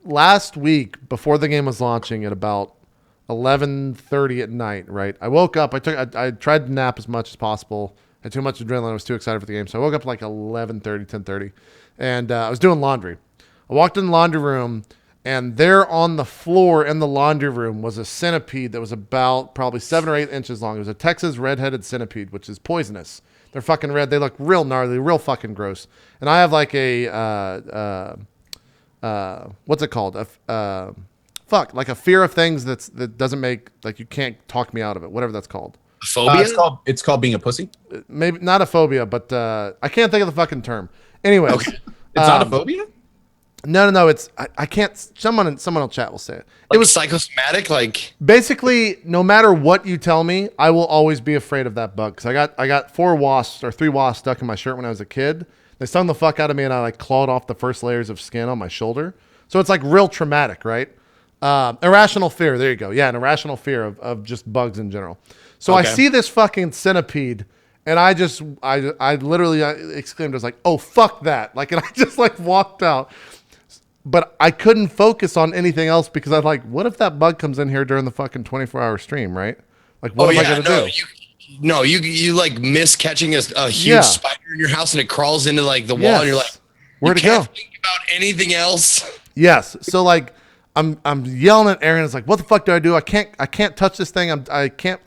Last week, before the game was launching at about 11:30 at night, right? I woke up. I tried to nap as much as possible. I had too much adrenaline. I was too excited for the game. So I woke up like 11:30, 10:30, and I was doing laundry. I walked in the laundry room, and there on the floor in the laundry room was a centipede that was about probably 7 or 8 inches long. It was a Texas red-headed centipede, which is poisonous. They're fucking red. They look real gnarly, real fucking gross. And I have like a, what's it called? Like a fear of things that doesn't make, like you can't talk me out of it, whatever that's called. Phobia? It's called being a pussy. Maybe not a phobia, but I can't think of the fucking term. Anyways. Okay. It's not a phobia? No. It's I can't. Someone in chat will say it. It was psychosomatic, like basically no matter what you tell me, I will always be afraid of that bug. Because I got 3 wasps stuck in my shirt when I was a kid. They stung the fuck out of me, and I like clawed off the first layers of skin on my shoulder. So it's like real traumatic, right? Irrational fear. There you go. Yeah, an irrational fear of just bugs in general. So I see this fucking centipede. And I literally exclaimed, I was like, oh, fuck that. Like, and I just like walked out. But I couldn't focus on anything else because I'm like, what if that bug comes in here during the fucking 24-hour stream, right? Like, what am I going to do? You like miss catching a huge spider in your house and it crawls into like the wall and you're like, where'd it go? Think about anything else. Yes. So like, I'm yelling at Aaron. It's like, what the fuck do? I can't touch this thing.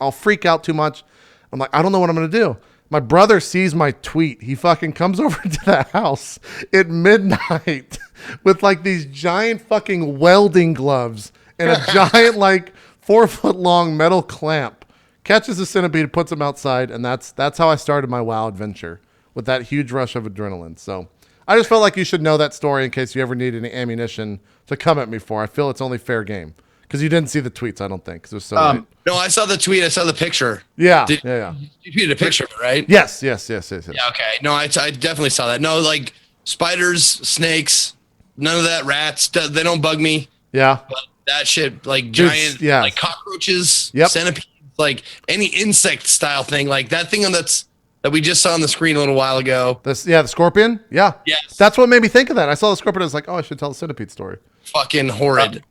I'll freak out too much. I'm like, I don't know what I'm going to do. My brother sees my tweet. He fucking comes over to the house at midnight with like these giant fucking welding gloves and a giant like 4-foot long metal clamp. Catches the centipede, puts him outside, and that's how I started my WoW adventure with that huge rush of adrenaline. So I just felt like you should know that story in case you ever need any ammunition to come at me for. I feel it's only fair game. Because you didn't see the tweets, I don't think. Because it was so late. No, I saw the tweet. I saw the picture. Yeah. You tweeted a picture, right? Yes. Yeah, okay. No, I definitely saw that. No, like spiders, snakes, none of that. Rats, they don't bug me. Yeah. But that shit, like giant, like cockroaches, centipedes, like any insect style thing, like that thing that we just saw on the screen a little while ago. The scorpion? Yeah. Yes. That's what made me think of that. I saw the scorpion. I was like, oh, I should tell the centipede story. Fucking horrid.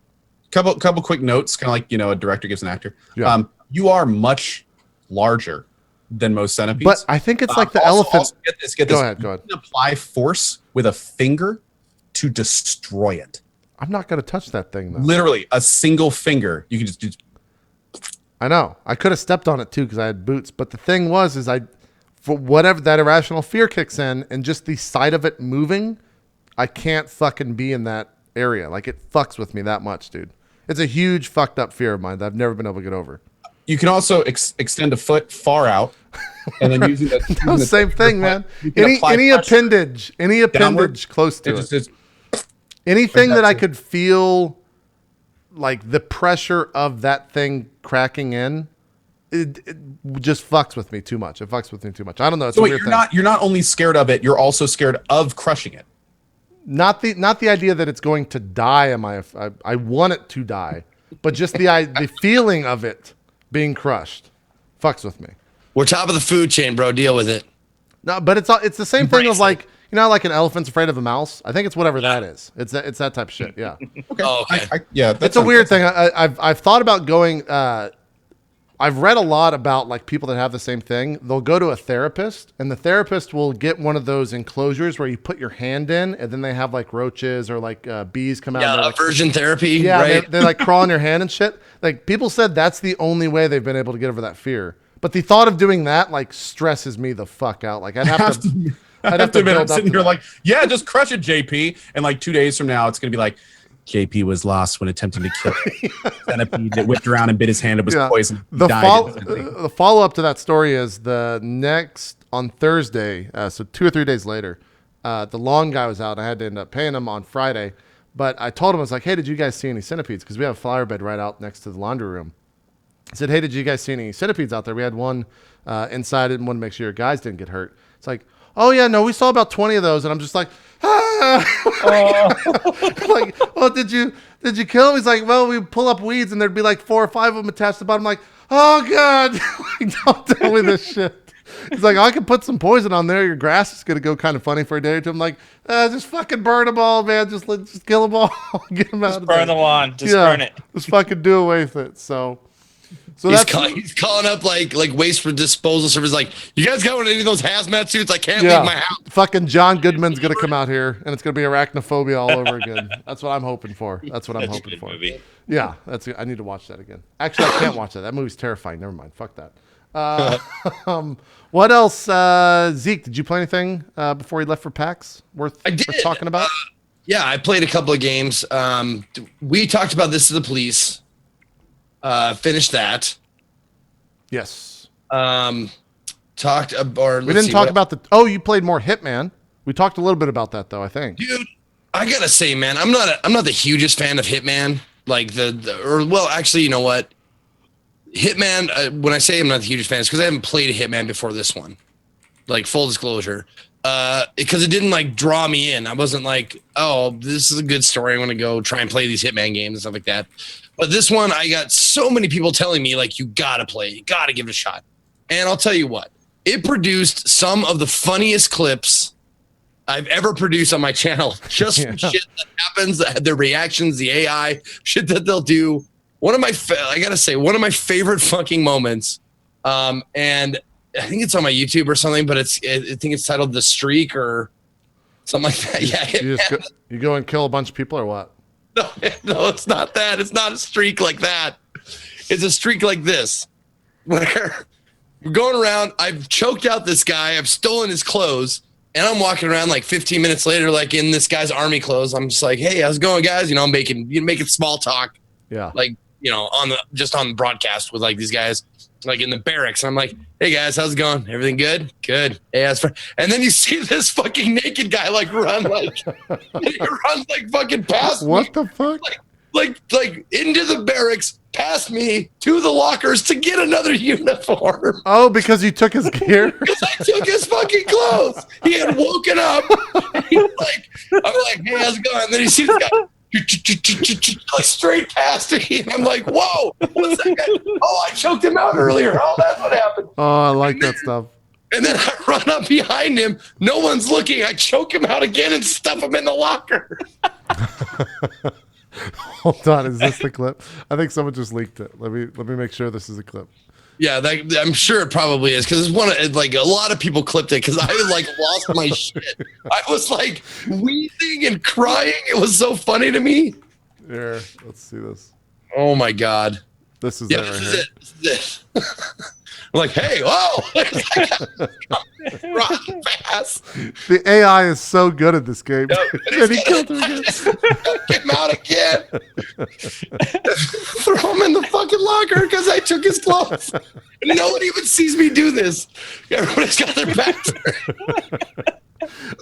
Couple quick notes, kind of like a director gives an actor. Yeah. You are much larger than most centipedes. But I think it's like the elephant. Also get this. Go ahead. You can apply force with a finger to destroy it. I'm not going to touch that thing though. Literally, a single finger. You can just. I know. I could have stepped on it too because I had boots. But the thing was, I for whatever that irrational fear kicks in, and just the sight of it moving, I can't fucking be in that area. Like, it fucks with me that much, dude. It's a huge fucked up fear of mine that I've never been able to get over. You can also extend a foot far out, and then using the No, same thing, man. Any appendage close to it. Anything that I could feel like the pressure of that thing cracking in, it just fucks with me too much. It fucks with me too much. I don't know. It's so a wait, weird you're thing. you're not only scared of it, you're also scared of crushing it. Not the idea that it's going to die. I want it to die, but just the feeling of it being crushed fucks with me. We're top of the food chain, bro. Deal with it. No, but it's the same thing of like, you know, like an elephant's afraid of a mouse. I think it's whatever that is. It's that type of shit. Yeah. Okay. Oh, okay. Yeah. It's a weird thing. I've thought about going. I've read a lot about like people that have the same thing. They'll go to a therapist, and the therapist will get one of those enclosures where you put your hand in, and then they have like roaches or like bees come out. Yeah, like, aversion therapy. Yeah, right? they like crawl on your hand and shit. Like, people said that's the only way they've been able to get over that fear. But the thought of doing that like stresses me the fuck out. Like, I'd have to. I'd have to admit, I'm sitting here like, yeah, just crush it, JP. And like 2 days from now, it's gonna be like, JP was lost when attempting to kill a centipede that whipped around and bit his hand. It was poison. The follow up to that story is on Thursday, so 2 or 3 days later, the lawn guy was out. I had to end up paying him on Friday, but I told him, I was like, hey, did you guys see any centipedes? Because we have a flower bed right out next to the laundry room. I said, hey, did you guys see any centipedes out there? We had one inside it and wanted to make sure your guys didn't get hurt. It's like, oh yeah, no, we saw about 20 of those, and I'm just like, like, well, did you kill him? He's like, well, we pull up weeds and there'd be like 4 or 5 of them attached to the bottom. I'm like, oh god, like, don't tell me this shit. He's like, I can put some poison on there. Your grass is gonna go kind of funny for a day or two. I'm like, just fucking burn them all, man. Just kill them all. Get them out. Just burn the lawn. Just burn it. Just fucking do away with it. So he's calling up like waste for disposal service. Like, you guys got one of any of those hazmat suits? I can't leave my house. Fucking John Goodman's gonna come out here, and it's gonna be arachnophobia all over again. That's what I'm hoping for. That's what I'm hoping for. Movie. Yeah, I need to watch that again. Actually, I can't watch that. That movie's terrifying. Never mind. Fuck that. What else? Zeke, did you play anything before you left for PAX worth talking about? Yeah, I played a couple of games. We talked about This Is the Police. Finished that. Yes. We didn't talk about you played more Hitman. We talked a little bit about that though, I think. Dude, I gotta say, man, I'm not the hugest fan of Hitman. Like actually, you know what? Hitman, when I say I'm not the hugest fan, it's because I haven't played a Hitman before this one. Like, full disclosure. Because it didn't like draw me in. I wasn't like, oh, this is a good story. I want to go try and play these Hitman games and stuff like that. But this one, I got so many people telling me, like, you gotta play, you gotta give it a shot. And I'll tell you what, it produced some of the funniest clips I've ever produced on my channel. Just shit that happens, the reactions, the AI, shit that they'll do. I gotta say, one of my favorite fucking moments, and I think it's on my YouTube or something, but I think it's titled The Streak or something like that. Yeah. You go and kill a bunch of people or what? No, it's not that. It's not a streak like that. It's a streak like this, where we're going around. I've choked out this guy. I've stolen his clothes, and I'm walking around like 15 minutes later, like in this guy's army clothes. I'm just like, hey, how's it going, guys? You know, I'm making small talk. Yeah. Like, you know, on the broadcast with like these guys, like in the barracks. And I'm like, hey guys, how's it going? Everything good? Good. Hey, and then you see this fucking naked guy like run like he runs like fucking past what me. The fuck? Like into the barracks, past me to the lockers to get another uniform. Oh, because you took his gear? Because I took his fucking clothes. He had woken up. He was like, I'm like, hey, how's it going? And then he sees this guy like straight past me. And I'm like, whoa, what's that guy? Oh, I choked him out earlier. Oh, that's what happened. Oh, I like that stuff. And then I run up behind him. No one's looking. I choke him out again and stuff him in the locker. Hold on, is this the clip? I think someone just leaked it. Let me make sure this is a clip. Yeah, I'm sure it probably is, because it's like a lot of people clipped it because I like lost my shit. I was like wheezing and crying. It was so funny to me. Here, let's see this. Oh my god. This is Yeah, it right this here. is it. This is it. I'm like, hey, whoa! Rock fast. The AI is so good at this game. Yep. And he killed him again. Get him out again. Throw him in the fucking locker because I took his clothes. And nobody even sees me do this. Everybody's got their backs.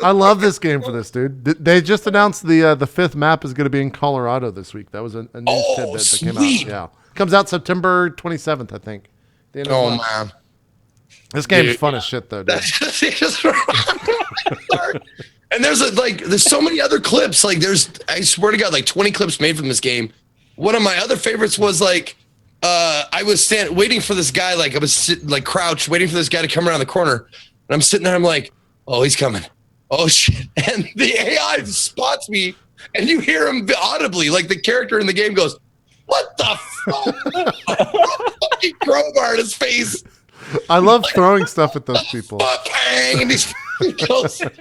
I love this game for this, dude. They just announced the fifth map is going to be in Colorado this week. That was a news tidbit that came out. Yeah, comes out September 27th, I think. Oh man, this game's fun as shit, though, dude. And there's so many other clips. Like I swear to God, like 20 clips made from this game. One of my other favorites was like, I was waiting for this guy. Like I was crouched, waiting for this guy to come around the corner. And I'm sitting there. I'm like, oh, he's coming. Oh shit! And the AI spots me, and you hear him audibly, like the character in the game goes, "What the fuck?" Fucking crowbar in his face. I love throwing stuff at those people. Bang, and he goes down.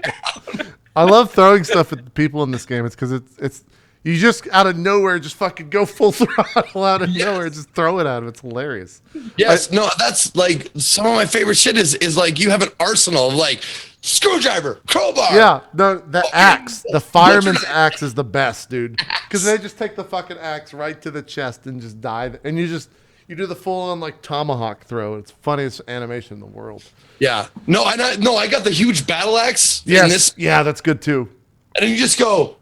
I love throwing stuff at the people in this game. It's because it's you just out of nowhere just fucking go full throttle out of nowhere, just throw it at him. It's hilarious. Yes, no, that's like some of my favorite shit is like you have an arsenal of like screwdriver, crowbar. Yeah, the axe, the fireman's axe is the best, dude. Because they just take the fucking axe right to the chest and just die. And you do the full on like tomahawk throw. It's the funniest animation in the world. Yeah, I got the huge battle axe. Yes, in this, yeah, that's good too. and then you just go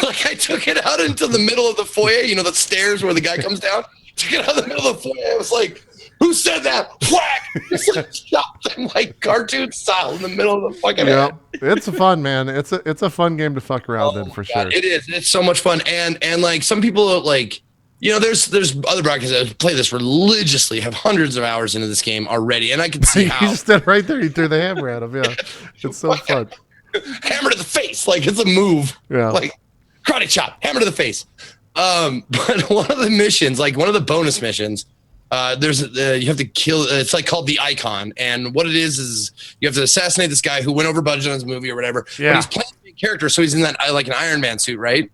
like I took it out into the middle of the foyer. You know the stairs where the guy comes down. Took it out of the middle of the foyer. I was like, who said that? Whack! Just like shot them like cartoon style in the middle of the fucking head. It's fun, man. It's a fun game to fuck around in for sure. It is. It's so much fun. And like some people like, you know, there's other broadcasters that play this religiously, have hundreds of hours into this game already, and I can see how. You just did right there. You threw the hammer at him. Yeah, it's so fun. Hammer to the face, like it's a move. Yeah, like karate chop, hammer to the face. But one of the missions, like one of the bonus missions, you have to kill. It's like called the Icon, and what it is you have to assassinate this guy who went over budget on his movie or whatever. Yeah, but he's playing a character, so he's in that like an Iron Man suit, right?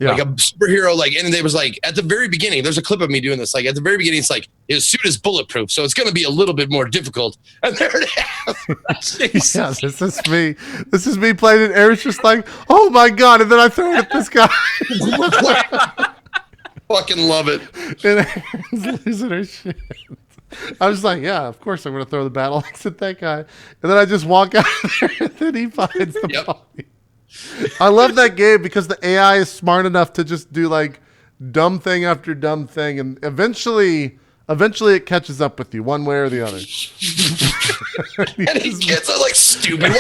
Yeah. Like a superhero, like, and they was like at the very beginning, there's a clip of me doing this. Like at the very beginning, it's like his suit is bulletproof, so it's going to be a little bit more difficult. And there it is. Yeah, this is me. This is me playing it. Eric's just like, oh my god, and then I throw it at this guy. Fucking love it. And Erin's losing her shit. I was like, yeah, of course I'm going to throw the battle axe at that guy. And then I just walk out there, and then he finds the body. I love that game because the AI is smart enough to just do like dumb thing after dumb thing, and eventually it catches up with you one way or the other. And these kids are like stupid.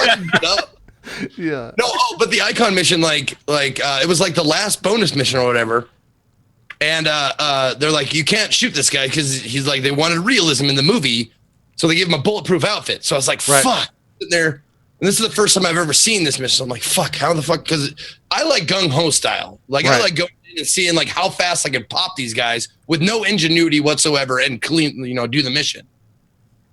Yeah. No, but the Icon mission, like it was like the last bonus mission or whatever. And they're like, you can't shoot this guy because he's like, they wanted realism in the movie, so they gave him a bulletproof outfit. So I was like, fuck, there. And this is the first time I've ever seen this mission. So I'm like, fuck, how the fuck? Because I like gung-ho style. Like, I like going in and seeing like how fast I can pop these guys with no ingenuity whatsoever and clean, do the mission.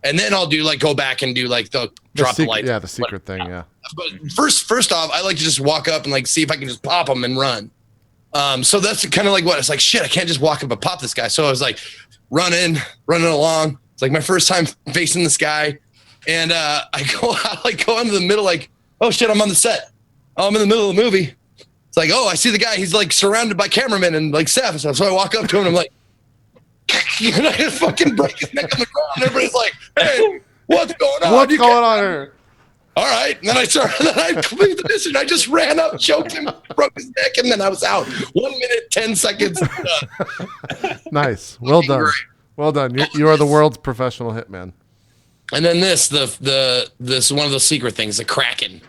And then I'll go back and do like the drop the light. Yeah, the secret thing, yeah. But first off, I like to just walk up and like see if I can just pop them and run. So that's kind of like what it's like, shit, I can't just walk up and pop this guy. So I was like running along. It's like my first time facing this guy. And I go into the middle, like, oh shit, I'm on the set. Oh, I'm in the middle of the movie. It's like, oh, I see the guy. He's like surrounded by cameramen and like staff and stuff. So I walk up to him and I'm like, and I just fucking break his neck on the ground. Everybody's like, hey, what's going on? What's going on here? All right. And then I completed the mission. I just ran up, choked him, broke his neck, and then I was out. 1 minute, 10 seconds. Nice. Well done. Great. Well done. You are the world's professional hitman. And then this one of those secret things, the Kraken.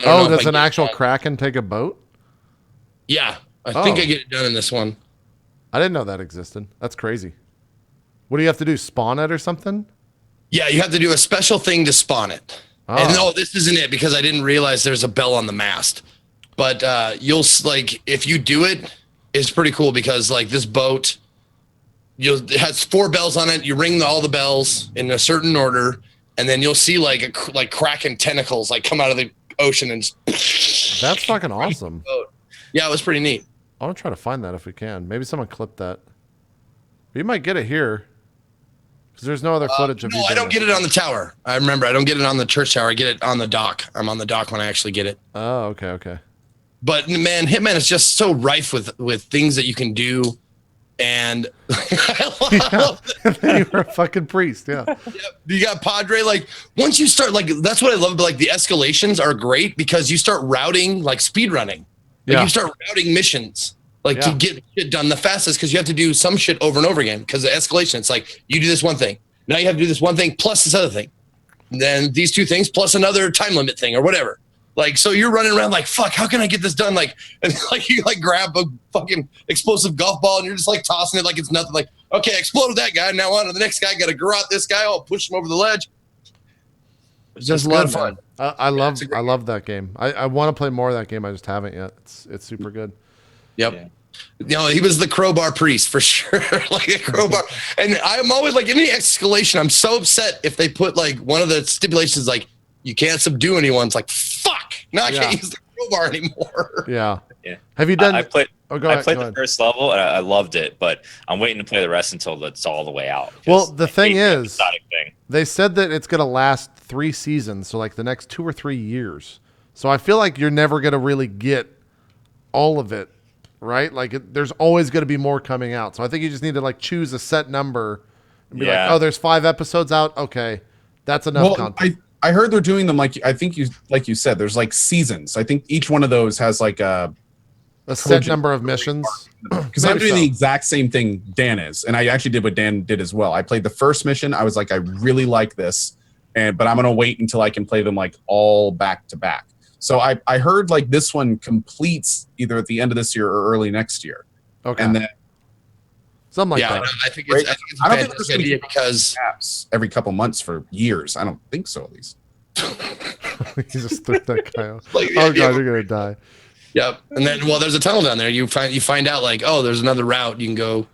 Oh, does an actual Kraken take a boat? Yeah. I think I get it done in this one. I didn't know that existed. That's crazy. What do you have to do? Spawn it or something? Yeah, you have to do a special thing to spawn it. Oh. And no, this isn't it because I didn't realize there's a bell on the mast. But you'll like if you do it, it's pretty cool because like this boat, it has 4 bells on it. You ring all the bells in a certain order, and then you'll see like Kraken tentacles like come out of the ocean and. That's fucking awesome. Yeah, it was pretty neat. I want to try to find that if we can. Maybe someone clipped that. You might get it here. Because there's no other footage of you. No, I don't get it on the tower. I remember I don't get it on the church tower. I get it on the dock. I'm on the dock when I actually get it. Oh, okay. But man, Hitman is just so rife with things that you can do, and I love you were a fucking priest, yeah. You got Padre. Like once you start, like that's what I love. But like the escalations are great because you start routing, like speed running. Like you start routing missions. Like to get shit done the fastest because you have to do some shit over and over again because the escalation. It's like you do this one thing. Now you have to do this one thing plus this other thing. And then these two things plus another time limit thing or whatever. Like, so you're running around like, fuck, how can I get this done? Like, and like you like grab a fucking explosive golf ball and you're just like tossing it like it's nothing. Like, okay, I exploded that guy. Now on to the next guy. Got to garrote this guy. I'll push him over the ledge. It's just a lot of fun. I love that game. I want to play more of that game. I just haven't yet. It's super good. Yep. Yeah. You know, he was the crowbar priest for sure. Like a crowbar. And I'm always like, any escalation, I'm so upset if they put like one of the stipulations like you can't subdue anyone. It's like, fuck. Now I can't use the crowbar anymore. Yeah. Have you done? I played go the first level and I loved it, but I'm waiting to play the rest until it's all the way out. Well, the thing is, they said that it's going to last 3 seasons, so like the next 2 or 3 years. So I feel like you're never going to really get all of it, right? Like there's always going to be more coming out. So I think you just need to like choose a set number and be like, oh, there's 5 episodes out. Okay, that's enough content. I heard they're doing them like you said. There's like seasons. I think each one of those has like a set number of missions. Because I'm doing the exact same thing Dan is, and I actually did what Dan did as well. I played the first mission. I was like, I really like this, but I'm gonna wait until I can play them like all back to back. So I heard like this one completes either at the end of this year or early next year. Okay. And then something like that. I think it's a fantastic idea because every couple months for years. I don't think so, at least. You just threw that guy out. Like, oh god, you're gonna die. Yep. And then, well, there's a tunnel down there. You find out like, oh, there's another route you can go,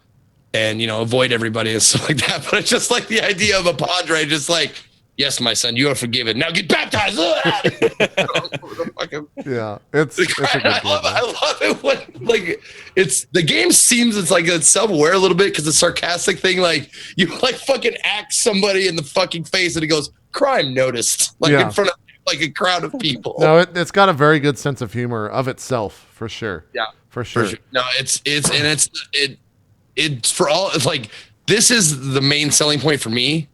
and avoid everybody and stuff like that. But it's just like the idea of a Padre, just like, yes, my son, you are forgiven. Now get baptized. Yeah, it's a good I love it when like the game seems it's like it's self-aware a little bit because the sarcastic thing, like you like fucking axe somebody in the fucking face and it goes crime noticed in front of like a crowd of people. No, it's got a very good sense of humor of itself for sure. Yeah, for sure. No, it's for all. It's like this is the main selling point for me.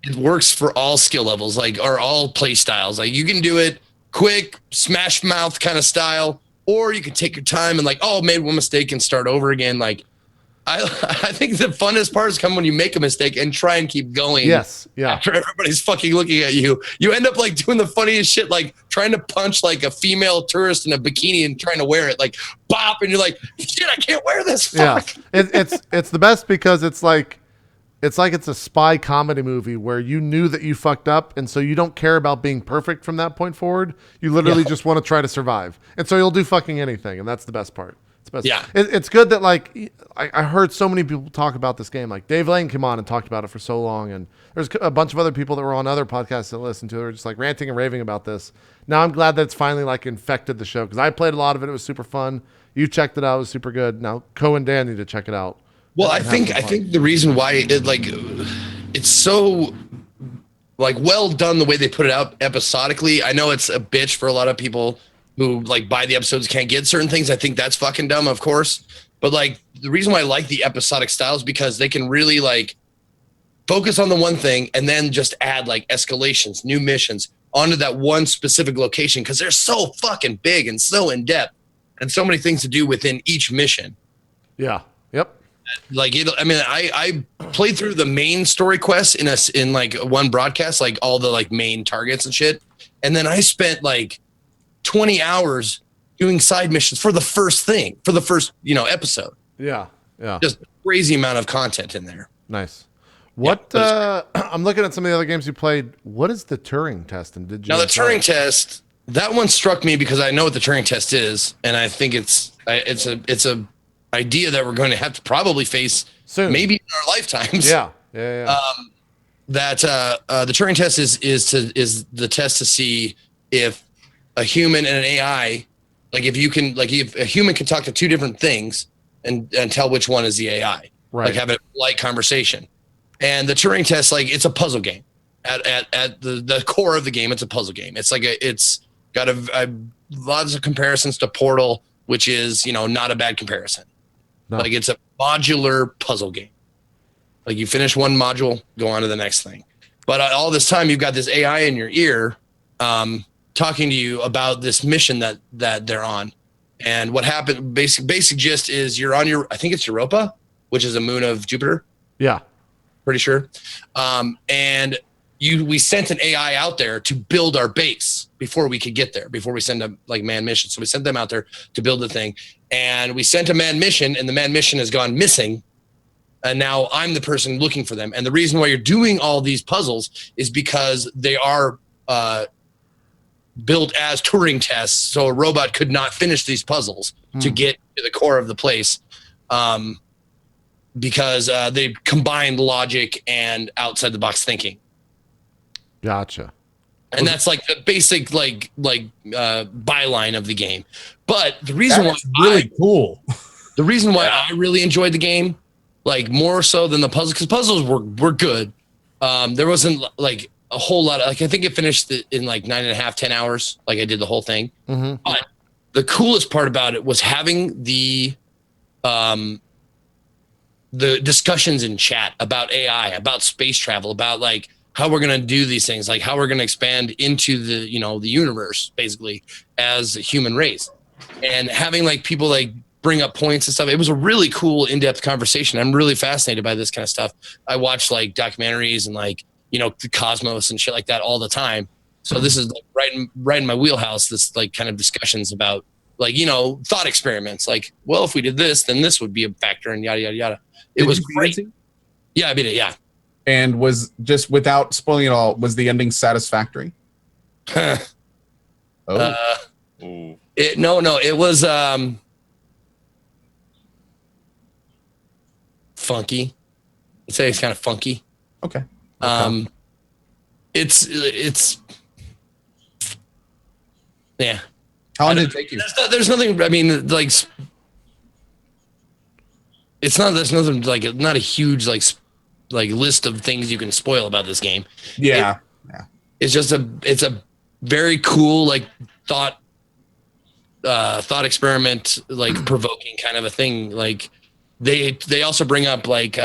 It works for all skill levels, or all play styles. Like you can do it quick, smash mouth kind of style, or you can take your time and made one mistake and start over again. Like I think the funnest part is come when you make a mistake and try and keep going. Yes, yeah. After everybody's fucking looking at you, you end up doing the funniest shit, like trying to punch a female tourist in a bikini and trying to wear it, bop, and you're like, shit, I can't wear this. Fuck. Yeah, it's the best because it's like it's a spy comedy movie where you knew that you fucked up, and so you don't care about being perfect from that point forward. You literally just want to try to survive, and so you'll do fucking anything, and that's the best part. Yeah, it's good that I heard so many people talk about this game. Like Dave Lane came on and talked about it for so long, and there's a bunch of other people that were on other podcasts that listened to it, were just ranting and raving about this. Now I'm glad that it's finally infected the show because I played a lot of it. It was super fun. You checked it out. It was super good. Now Co and Dan need to check it out. Well, I think the reason why it's so well done the way they put it out episodically. I know it's a bitch for a lot of people who buy the episodes can't get certain things. I think that's fucking dumb, of course. But the reason why I like the episodic style is because they can really focus on the one thing and then just add escalations, new missions onto that one specific location because they're so fucking big and so in depth and so many things to do within each mission. Yeah. Yep. I played through the main story quests in one broadcast, all the main targets and shit, and then I spent 20 hours doing side missions for the first episode. Yeah. Just crazy amount of content in there. Nice. What I'm looking at some of the other games you played. What is the Turing test? And did you? Now the Turing test, that one struck me because I know what the Turing test is, and I think it's a idea that we're going to have to probably face soon, maybe in our lifetimes. Yeah. That the Turing test is the test to see if a human and an AI, if a human can talk to two different things and tell which one is the AI. Right. like having a polite conversation. And the Turing test, like it's a puzzle game. At the core of the game, it's a puzzle game. It's like it's got lots of comparisons to Portal, which is, not a bad comparison. No. Like it's a modular puzzle game. Like you finish one module, go on to the next thing. But all this time, you've got this AI in your ear talking to you about this mission that they're on. And what happened, basic gist is you're on I think it's Europa, which is a moon of Jupiter. Yeah. Pretty sure. And we sent an AI out there to build our base before we could get there, before we send a manned mission. So we sent them out there to build the thing. And we sent a manned mission, and the manned mission has gone missing. And now I'm the person looking for them. And the reason why you're doing all these puzzles is because they are built as Turing tests. So a robot could not finish these puzzles to get to the core of the place because they combined logic and outside the box thinking. Gotcha. And that's like the basic byline of the game. But the reason why really cool. The reason why I really enjoyed the game, like more so than the puzzles, because puzzles were good. There wasn't like a whole lot of, I think it finished in like 9.5, 10 hours. Like I did the whole thing. Mm-hmm. But the coolest part about it was having the discussions in chat about AI, about space travel, about like how we're going to do these things, like how we're going to expand into the universe basically as a human race, and having like people like bring up points and stuff. It was a really cool in-depth conversation. I'm really fascinated by this kind of stuff. I watch like documentaries and like, the cosmos and shit like that all the time. So this is like right in my wheelhouse, this like kind of discussions about like, thought experiments. Like, well, if we did this, then this would be a factor and yada, yada, yada. It was great. Yeah, I beat it. Yeah. And was, just without spoiling it all, was the ending satisfactory? No, it was funky. I'd say it's kind of funky. Okay. It's yeah. How long did it take you? There's nothing. I mean, like, it's not. There's nothing like not a huge like list of things you can spoil about this game. Yeah. It's just it's a very cool like thought experiment, like provoking kind of a thing. Like they also bring up like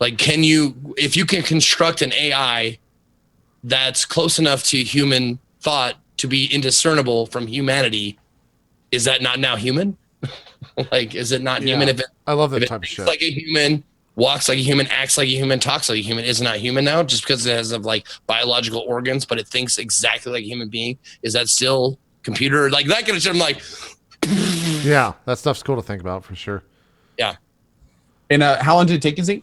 if you can construct an AI that's close enough to human thought to be indiscernible from humanity, is that not now human? Like, is it not human? If I love that type of shit. Like a human, walks like a human, acts like a human, talks like a human, is it not human now just because it has like biological organs, but it thinks exactly like a human being? Is that still computer? Like that kind of shit. I'm like, yeah, that stuff's cool to think about for sure. Yeah. And how long did it take you, Zeke?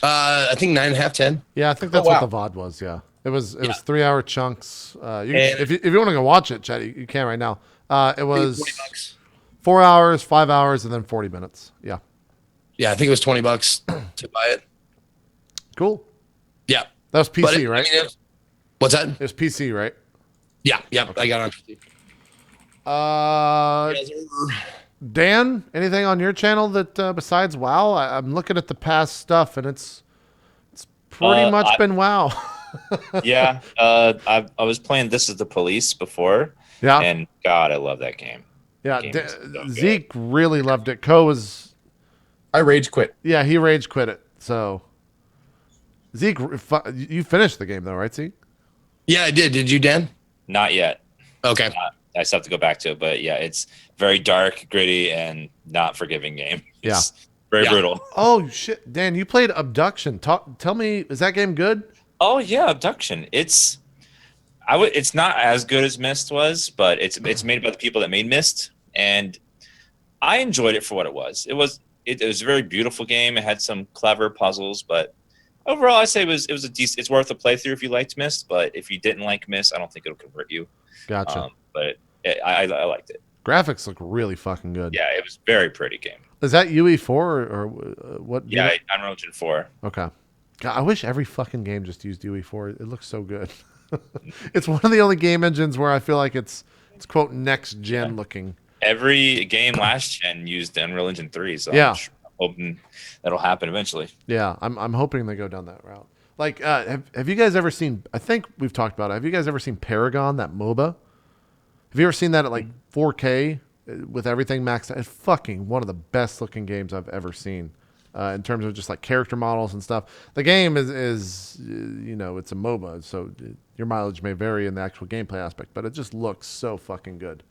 I think 9.5, 10. Yeah, I think that's what the VOD was. Yeah, it was 3-hour chunks. If you want to go watch it, Chad, you can right now. It was 4 hours, 5 hours, and then 40 minutes. Yeah. Yeah, I think it was $20 to buy it. Cool. Yeah, that was PC, right? I mean, what's that? It was PC, right? Yeah. Okay. I got it on PC. Dan, anything on your channel that besides WoW? I'm looking at the past stuff, and it's pretty much been WoW. Yeah, I was playing This Is the Police before. Yeah, and God, I love that game. Yeah, Zeke really loved it. I rage quit. Yeah, he rage quit it. So Zeke, you finished the game though, right, Zeke? Yeah, I did. Did you, Dan? Not yet. Okay. I still have to go back to it, but yeah, it's very dark, gritty, and not forgiving game. It's very brutal. Oh shit, Dan, you played Abduction. Tell me, is that game good? Oh yeah, Abduction. It's not as good as Myst was, but it's made by the people that made Myst, and I enjoyed it for what it was. It was a very beautiful game. It had some clever puzzles, but overall, I say it was a decent. It's worth a playthrough if you liked Myst, but if you didn't like Myst, I don't think it'll convert you. Gotcha. But I liked it. Graphics look really fucking good. Yeah, it was a very pretty game. Is that UE4 or what? Yeah, Unreal Engine 4. Okay. God, I wish every fucking game just used UE4. It looks so good. It's one of the only game engines where I feel like it's quote next gen looking. Every game last gen used Unreal Engine 3, so yeah. I'm hoping that'll happen eventually. Yeah, I'm hoping they go down that route. Like, have you guys ever seen? I think we've talked about it. Have you guys ever seen Paragon, that MOBA? Have you ever seen that at like 4K with everything maxed out? It's fucking one of the best looking games I've ever seen in terms of just like character models and stuff. The game is it's a MOBA, so your mileage may vary in the actual gameplay aspect, but it just looks so fucking good.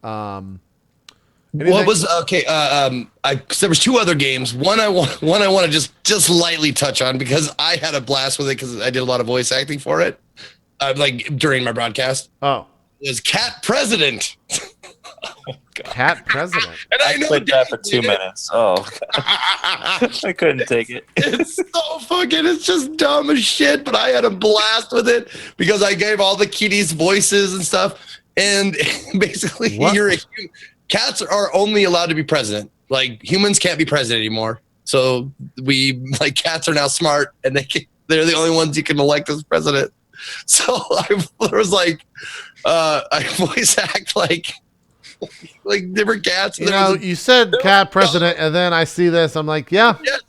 What was okay? There was 2 other games. One I want to just lightly touch on because I had a blast with it because I did a lot of voice acting for it, like during my broadcast. Oh, it was Cat President. Oh, God. Cat President. And I played that for 2 minutes. Oh, God. I couldn't take it. It's so fucking. It's just dumb as shit. But I had a blast with it because I gave all the kitties voices and stuff. And basically, cats are only allowed to be president. Like humans can't be president anymore. So cats are now smart, and they're the only ones you can elect as president. So I was like, I voice act like different cats. You said Cat President, and then I see this. I'm like, yeah, yes.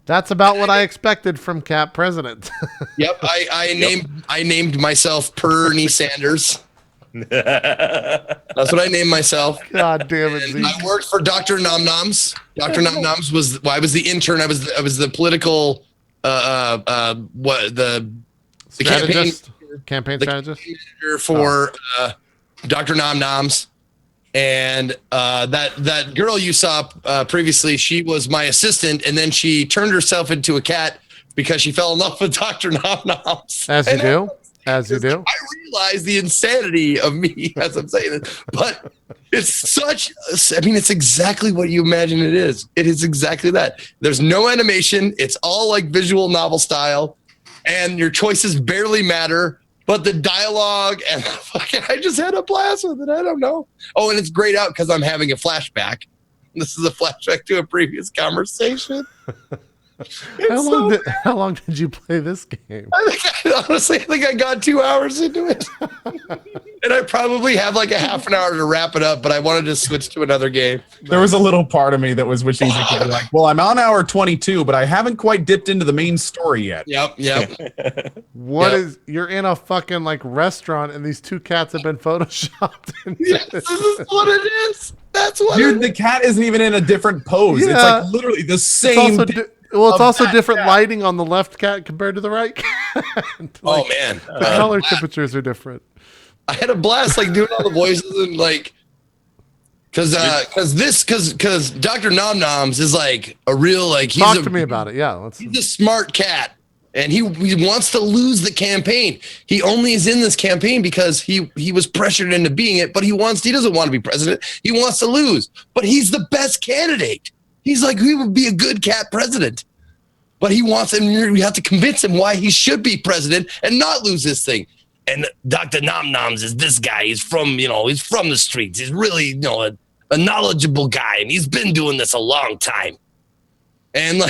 That's about what I expected from Cat President. Yep, I named myself Bernie Sanders. That's what I named myself. God damn it! Zeke. I worked for Dr. Nom Noms. Dr. Nom Noms I was the intern. I was the political campaign strategist for Dr. Nom Noms. And that girl you saw previously, she was my assistant, and then she turned herself into a cat because she fell in love with Dr. Nom Noms. As you do. I realize the insanity of me as I'm saying it, but it's exactly what you imagine it is. It is exactly that. There's no animation. It's all like visual novel style, and your choices barely matter, but the dialogue and I just had a blast with it. I don't know. Oh, and it's grayed out because I'm having a flashback. This is a flashback to a previous conversation. How long did you play this game? I think I got 2 hours into it. And I probably have like a half an hour to wrap it up, but I wanted to switch to another game. There was a little part of me that was wishing I could be like, well, I'm on hour 22, but I haven't quite dipped into the main story yet. Yep. You're in a fucking like restaurant and these 2 cats have been photoshopped. Yes, this is what it is. That's what the cat isn't even in a different pose. Yeah. It's like literally the same. It's also different lighting on the left cat compared to the right cat. Oh man, the color temperatures are different. I had a blast doing all the voices and because Dr. Nom Noms is like a real Talk to me about it. Yeah, he's a smart cat, and he wants to lose the campaign. He only is in this campaign because he was pressured into being it, but he doesn't want to be president. He wants to lose, but he's the best candidate. He's like, he would be a good cat president, but he wants him. You have to convince him why he should be president and not lose this thing. And Dr. Nom Noms is this guy. He's from the streets. He's really, a knowledgeable guy, and he's been doing this a long time. And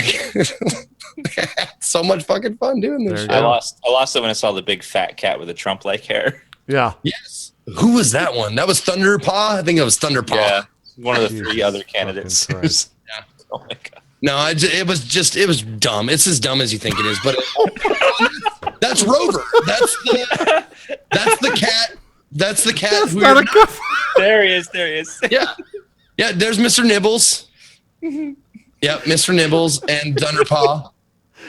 so much fucking fun doing this. I lost it when I saw the big fat cat with the Trump-like hair. Yeah. Yes. Who was that one? That was Thunderpaw. I think it was Thunderpaw. Yeah. One of the 3 other candidates. Yeah. Oh my God. No, it was dumb. It's as dumb as you think it is, but that's Rover. That's the cat. That's the cat. There he is. Yeah. There's Mr. Nibbles. Yeah, Mr. Nibbles and Thunderpaw,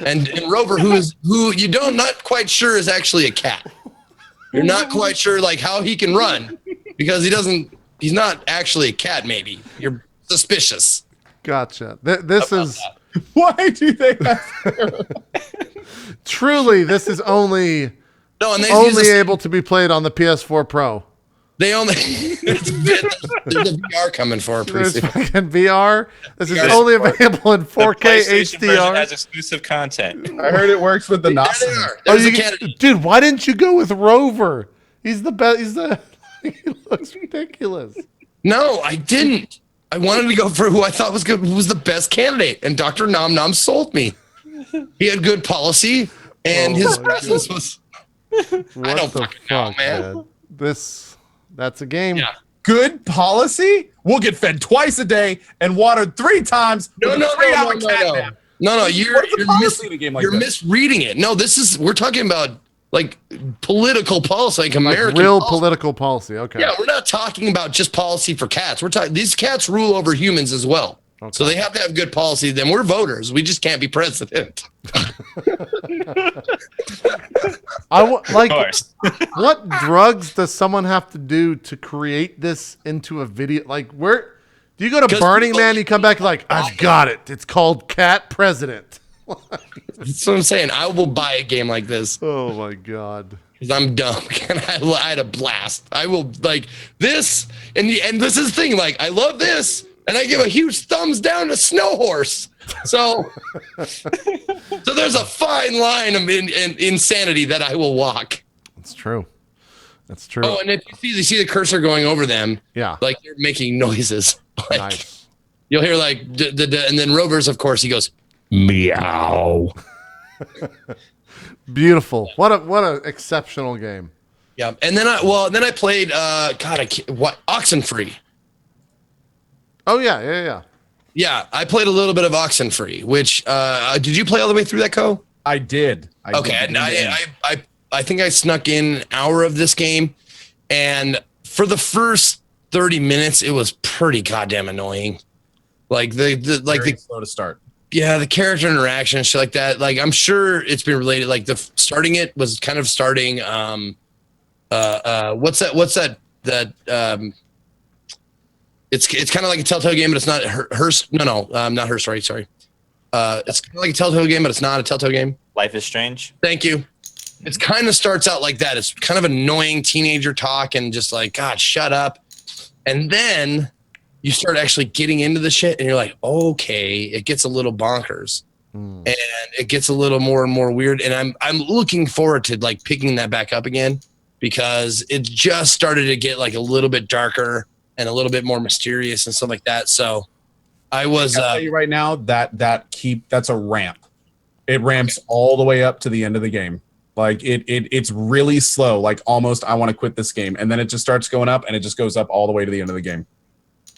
and Rover, who you not quite sure is actually a cat. You're not quite sure how he can run because he's not actually a cat. Maybe you're suspicious. Gotcha. This is why do you think that's truly this is only able to be played on the PS4 Pro. They only there's a VR coming for there's fucking VR. This is only available in 4K HDR. Has exclusive content. I heard it works with the NOS. Dude, why didn't you go with Rover? He's the best. He looks ridiculous. No, I didn't. I wanted to go for who I thought was good, who was the best candidate, and Dr. Nom Nom sold me. He had good policy, and his presence was. What I don't fucking know, man. That's a game. Yeah, good policy? We'll get fed twice a day and watered 3 times. No. You're You're misreading it. No, we're talking about like political policy, like American real policy. political policy. Okay. Yeah, we're not talking about just policy for cats. We're talking these cats rule over humans as well. Okay. So they have to have good policy. Then we're voters. We just can't be president. What drugs does someone have to do to create this into a video? Like, where do you go to Burning Man? You come back like, I've got it. It's called Cat President. That's what I'm saying. I will buy a game like this. Oh my god. Because I'm dumb and I had a blast. I will like this, and this is the thing. Like, I love this, and I give a huge thumbs down to Snow Horse. So there's a fine line of insanity that I will walk. That's true. That's true. Oh, and if you see the cursor going over them, yeah, like they're making noises. Like, nice. You'll hear like and then Rover's, of course, he goes meow. Beautiful. What a exceptional game. Yeah, and then I played Oxenfree. Oh yeah. Yeah, I played a little bit of Oxenfree, which did you play all the way through that, Co? I did. I think I snuck in an hour of this game, and for the first 30 minutes, it was pretty goddamn annoying. Like the slow to start. Yeah, the character interaction and shit like that. Like, I'm sure it's been related. Like starting it was kind of starting. What's that? It's kind of like a Telltale game, but it's not Hearst. No, not Hearst. Sorry. It's kind of like a Telltale game, but it's not a Telltale game. Life is Strange. Thank you. It kind of starts out like that. It's kind of annoying teenager talk and just like, God, shut up. And then you start actually getting into the shit and you're like, okay, it gets a little bonkers and it gets a little more and more weird. And I'm looking forward to like picking that back up again because it just started to get like a little bit darker and a little bit more mysterious and stuff like that. So I was I'll tell you right now that's a ramp. It ramps all the way up to the end of the game. Like it's really slow. Like almost I want to quit this game. And then it just starts going up and it just goes up all the way to the end of the game.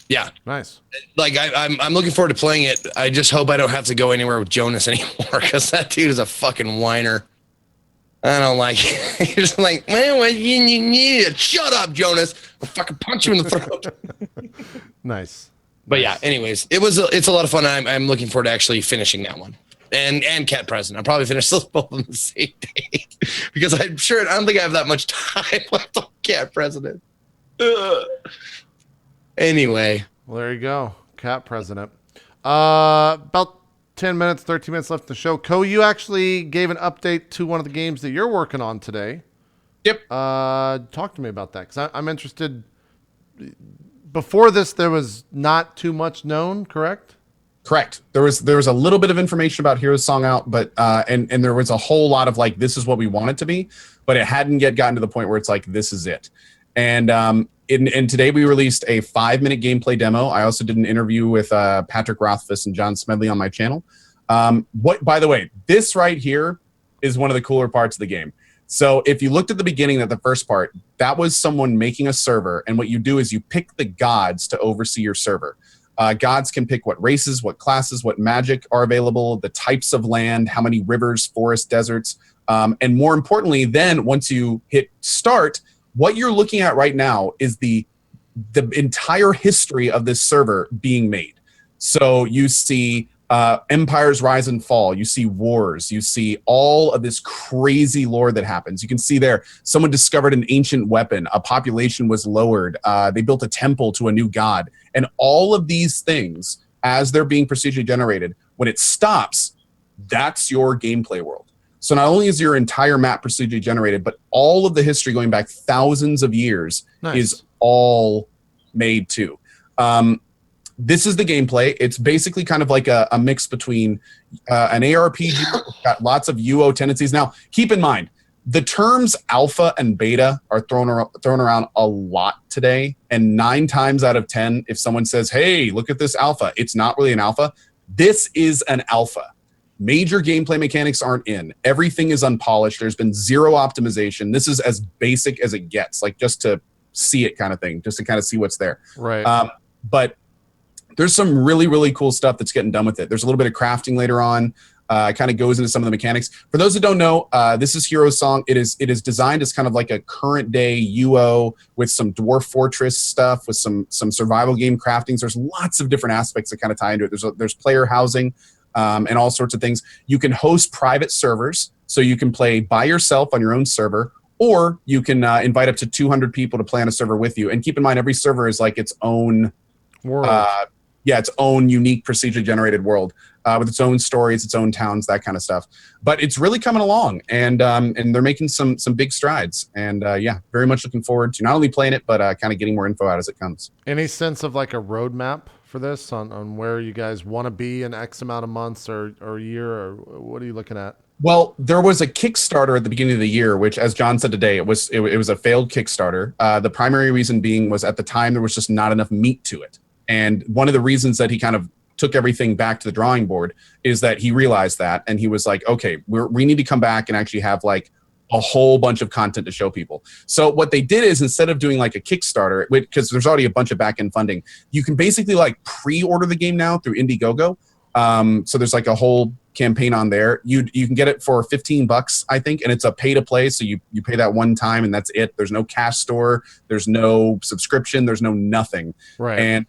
Yeah. Nice. Like I'm looking forward to playing it. I just hope I don't have to go anywhere with Jonas anymore because that dude is a fucking whiner. I don't like it. He's just like, man, what you need? Shut up, Jonas. I'll fucking punch you in the throat. Nice. But yeah, anyways, it's a lot of fun. I'm looking forward to actually finishing that one. And Cat President. I'll probably finish those both on the same day because I don't think I have that much time left on Cat President. Anyway. Well, there you go. Cat President. About 10 minutes, 13 minutes left in the show. Co, you actually gave an update to one of the games that you're working on today. Yep. Talk to me about that because I'm interested. Before this, there was not too much known, correct? Correct. There was a little bit of information about Heroes Song out, but and there was a whole lot of like, this is what we want it to be, but it hadn't yet gotten to the point where it's like, this is it. And today we released a 5-minute gameplay demo. I also did an interview with Patrick Rothfuss and John Smedley on my channel. By the way, this right here is one of the cooler parts of the game. So if you looked at the beginning of the first part, that was someone making a server. And what you do is you pick the gods to oversee your server. Gods can pick what races, what classes, what magic are available, the types of land, how many rivers, forests, deserts. And more importantly, then once you hit start, what you're looking at right now is the entire history of this server being made. So you see empires rise and fall. You see wars. You see all of this crazy lore that happens. You can see there, someone discovered an ancient weapon. A population was lowered. They built a temple to a new god. And all of these things, as they're being procedurally generated, when it stops, that's your gameplay world. So not only is your entire map procedurally generated, but all of the history going back thousands of years is all made too. This is the gameplay. It's basically kind of like a mix between an ARPG. It's got lots of UO tendencies. Now, keep in mind, the terms alpha and beta are thrown around a lot today. And 9 times out of 10, if someone says, hey, look at this alpha, it's not really an alpha. This is an alpha. Major gameplay mechanics aren't in. Everything is unpolished. There's been zero optimization. This is as basic as it gets, like just to see it kind of thing, just to kind of see what's there. Right. But there's some really, really cool stuff that's getting done with it. There's a little bit of crafting later on. It kind of goes into some of the mechanics. For those that don't know, this is Hero's Song. It is designed as kind of like a current day UO with some Dwarf Fortress stuff, with some survival game craftings. There's lots of different aspects that kind of tie into it. There's player housing and all sorts of things. You can host private servers, so you can play by yourself on your own server, or you can invite up to 200 people to play on a server with you. And keep in mind, every server is like its own world. Its own unique procedurally generated world with its own stories, its own towns, that kind of stuff. But it's really coming along, and they're making some big strides. And very much looking forward to not only playing it, but kind of getting more info out as it comes. Any sense of like a roadmap for this on where you guys want to be in X amount of months or a year, or what are you looking at? Well, there was a Kickstarter at the beginning of the year, which, as John said today, it was a failed Kickstarter. The primary reason being was at the time there was just not enough meat to it. And one of the reasons that he kind of took everything back to the drawing board is that he realized that, and he was like, okay, we need to come back and actually have like a whole bunch of content to show people. So what they did is, instead of doing like a Kickstarter, because there's already a bunch of back-end funding, you can basically like pre-order the game now through Indiegogo. So there's like a whole campaign on there. You can get it for $15, I think, and it's a pay to play. So you pay that one time and that's it. There's no cash store. There's no subscription. There's no nothing. Right. And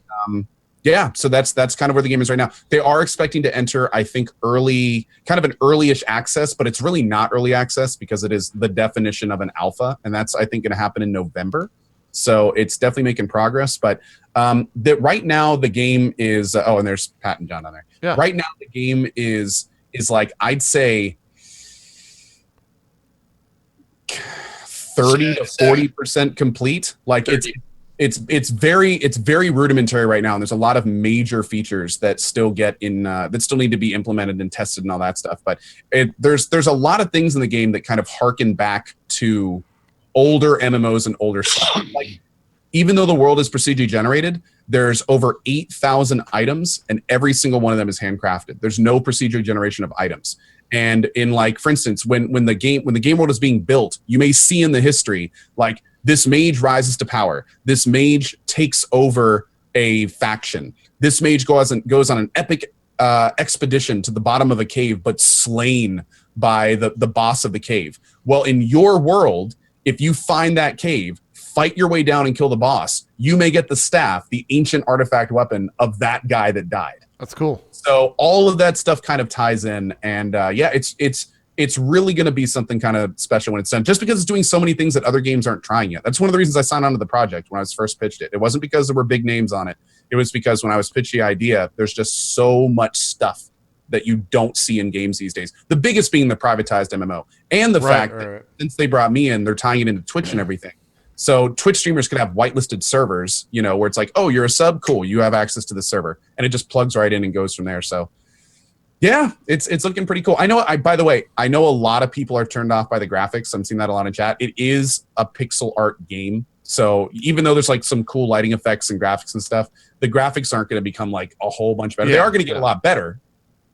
so that's kind of where the game is right now. They are expecting to enter, I think, early, kind of an early-ish access, but it's really not early access because it is the definition of an alpha, and that's, I think, going to happen in November. So it's definitely making progress. But right now the game is and there's Pat and John on there. Yeah. Right now the game is like, I'd say 30 to 40% complete. Like 30. It's very rudimentary right now, and there's a lot of major features that still get in that still need to be implemented and tested and all that stuff. But there's a lot of things in the game that kind of harken back to older MMOs and older stuff. Like, even though the world is procedurally generated, there's over 8,000 items, and every single one of them is handcrafted. There's no procedural generation of items. And in, like, for instance, when the game world is being built, you may see in the history, like, this mage rises to power. This mage takes over a faction. This mage goes on an epic expedition to the bottom of a cave, but slain by the boss of the cave. Well, in your world, if you find that cave, fight your way down and kill the boss, you may get the staff, the ancient artifact weapon of that guy that died. That's cool. So all of that stuff kind of ties in, and it's really going to be something kind of special when it's done, just because it's doing so many things that other games aren't trying yet. That's one of the reasons I signed on to the project when I was first pitched it. It wasn't because there were big names on it. It was because when I was pitched the idea, there's just so much stuff that you don't see in games these days. The biggest being the privatized MMO, and the fact that since they brought me in, they're tying it into Twitch and everything. So Twitch streamers could have whitelisted servers, where it's like, oh, you're a sub, cool, you have access to the server, and it just plugs right in and goes from there. So yeah, it's looking pretty cool. By the way, I know a lot of people are turned off by the graphics. I'm seeing that a lot in chat. It is a pixel art game. So even though there's like some cool lighting effects and graphics and stuff, the graphics aren't going to become like a whole bunch better. They are going to get a lot better.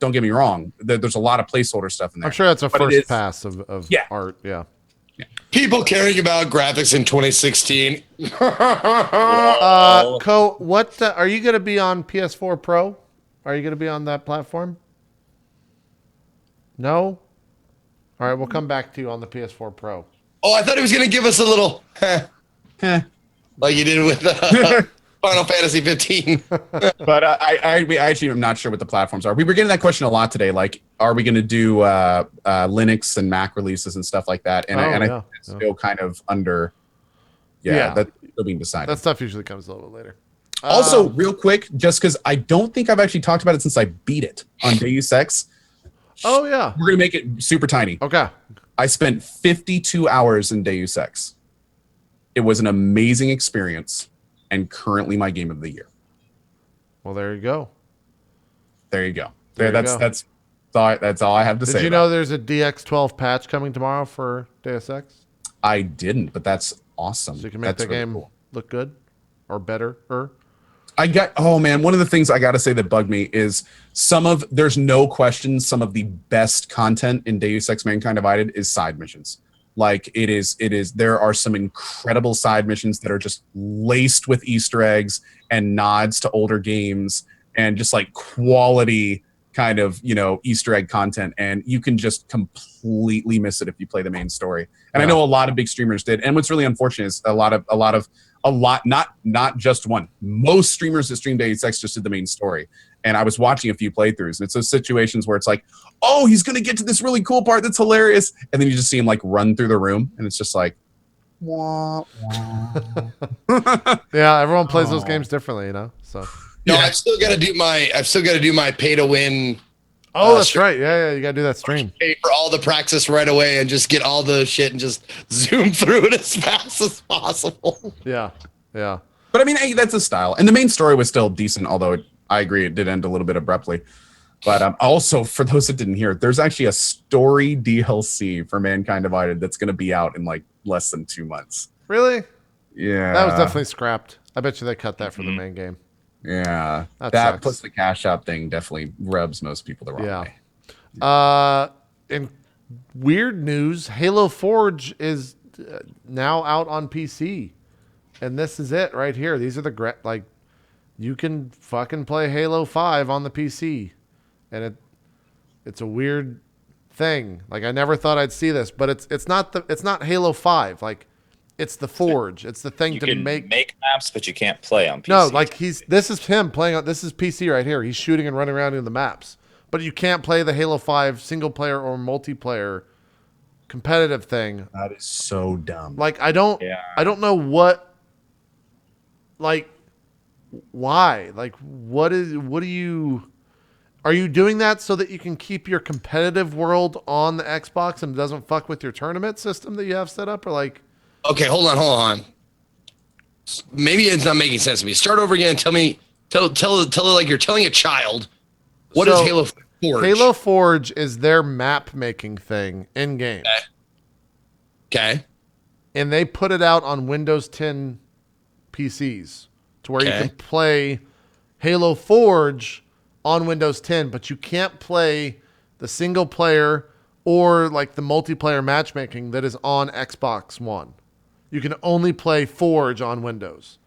Don't get me wrong. There's a lot of placeholder stuff in there. I'm sure that's a first pass of art. Yeah. People caring about graphics in 2016. What are you going to be on PS4 Pro? Are you going to be on that platform? No? All right, we'll come back to you on the PS4 Pro. Oh, I thought he was going to give us a little like you did with Final Fantasy 15. But I actually am not sure what the platforms are. We were getting that question a lot today. Like, are we going to do Linux and Mac releases and stuff like that? And I think it's still kind of under. That's still being decided. That stuff usually comes a little bit later. Also, real quick, just because I don't think I've actually talked about it since I beat it on Deus Ex. Oh, yeah. We're going to make it super tiny. Okay. I spent 52 hours in Deus Ex. It was an amazing experience, and currently my game of the year. Well, there you go. There you go. That's all I have to say. Did you know there's a DX12 patch coming tomorrow for Deus Ex? I didn't, but that's awesome. So you can make the game look good or better. One of the things I got to say that bugged me is there's no question some of the best content in Deus Ex Mankind Divided is side missions. Like it is, there are some incredible side missions that are just laced with Easter eggs and nods to older games and just like quality kind of, Easter egg content. And you can just completely miss it if you play the main story. And I know a lot of big streamers did. And what's really unfortunate is not just one. Most streamers that stream Deus Ex just did the main story. And I was watching a few playthroughs, and it's those situations where it's like, oh, he's going to get to this really cool part that's hilarious. And then you just see him like run through the room, and it's just like, wah, wah. Yeah, everyone plays those games differently, So no, I've still got to do my pay to win. Oh, that's right. Yeah, you got to do that stream. Pay for all the practice right away and just get all the shit and just zoom through it as fast as possible. Yeah. But I mean, hey, that's a style. And the main story was still decent, although I agree it did end a little bit abruptly. But also, for those that didn't hear, there's actually a story DLC for Mankind Divided that's going to be out in like less than 2 months. Really? Yeah. That was definitely scrapped. I bet you they cut that from the main game. Yeah. That plus the cash out thing definitely rubs most people the wrong way. In weird news, Halo Forge is now out on PC. And this is it right here. These are the you can fucking play Halo 5 on the PC. And it's a weird thing. Like I never thought I'd see this, but it's not Halo 5. Like it's the Forge. It's the thing to make maps, but you can't play on PC. No, like this is him playing on this is PC right here. He's shooting and running around in the maps. But you can't play the Halo 5 single player or multiplayer competitive thing. That is so dumb. Like I don't know what like why? Like are you doing that so that you can keep your competitive world on the Xbox and it doesn't fuck with your tournament system that you have set up, or like? Okay, hold on. Maybe it's not making sense to me. Start over again. Tell it like you're telling a child. What is Halo Forge? Halo Forge is their map making thing in game. Okay. And they put it out on Windows 10 PCs to where you can play Halo Forge on Windows 10, but you can't play the single player or like the multiplayer matchmaking that is on Xbox One. You can only play Forge on Windows.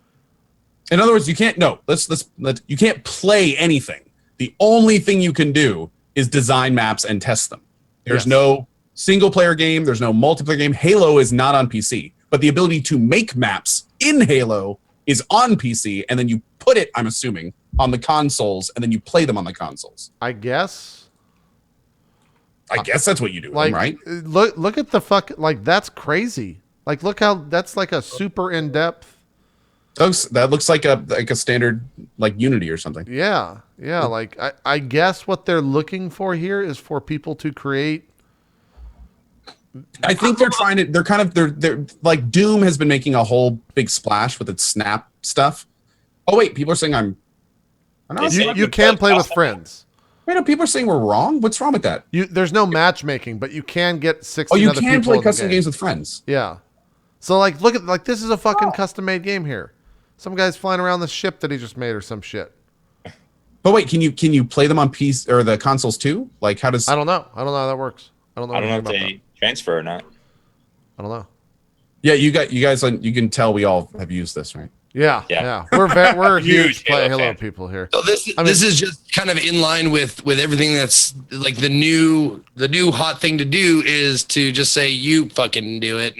In other words, you can't you can't play anything. The only thing you can do is design maps and test them. There's no single player game, there's no multiplayer game. Halo is not on PC, but the ability to make maps in Halo is on PC, and then you put it, I'm assuming, on the consoles, and then you play them on the consoles. I guess that's what you do, like, right? Look at the that's crazy. Like, look how that's like a super in-depth. That looks like a standard like Unity or something. Yeah. Like I guess what they're looking for here is for people to create. I think they're like Doom has been making a whole big splash with its Snap stuff. Oh wait, people are saying you can play with friends. Wait, no, people are saying we're wrong. What's wrong with that? There's no matchmaking, but you can get 60 you other can people play custom games with friends. Yeah. So like, look at this is a fucking custom made game here. Some guy's flying around the ship that he just made or some shit. But wait, can you play them on PC or the consoles too? Like, how does? I don't know how that works. I don't know if they transfer or not. I don't know. Yeah, you guys, you can tell we all have used this, right? Yeah. We're huge Halo people here. So this is just kind of in line with everything that's like the new hot thing to do is to just say you fucking do it.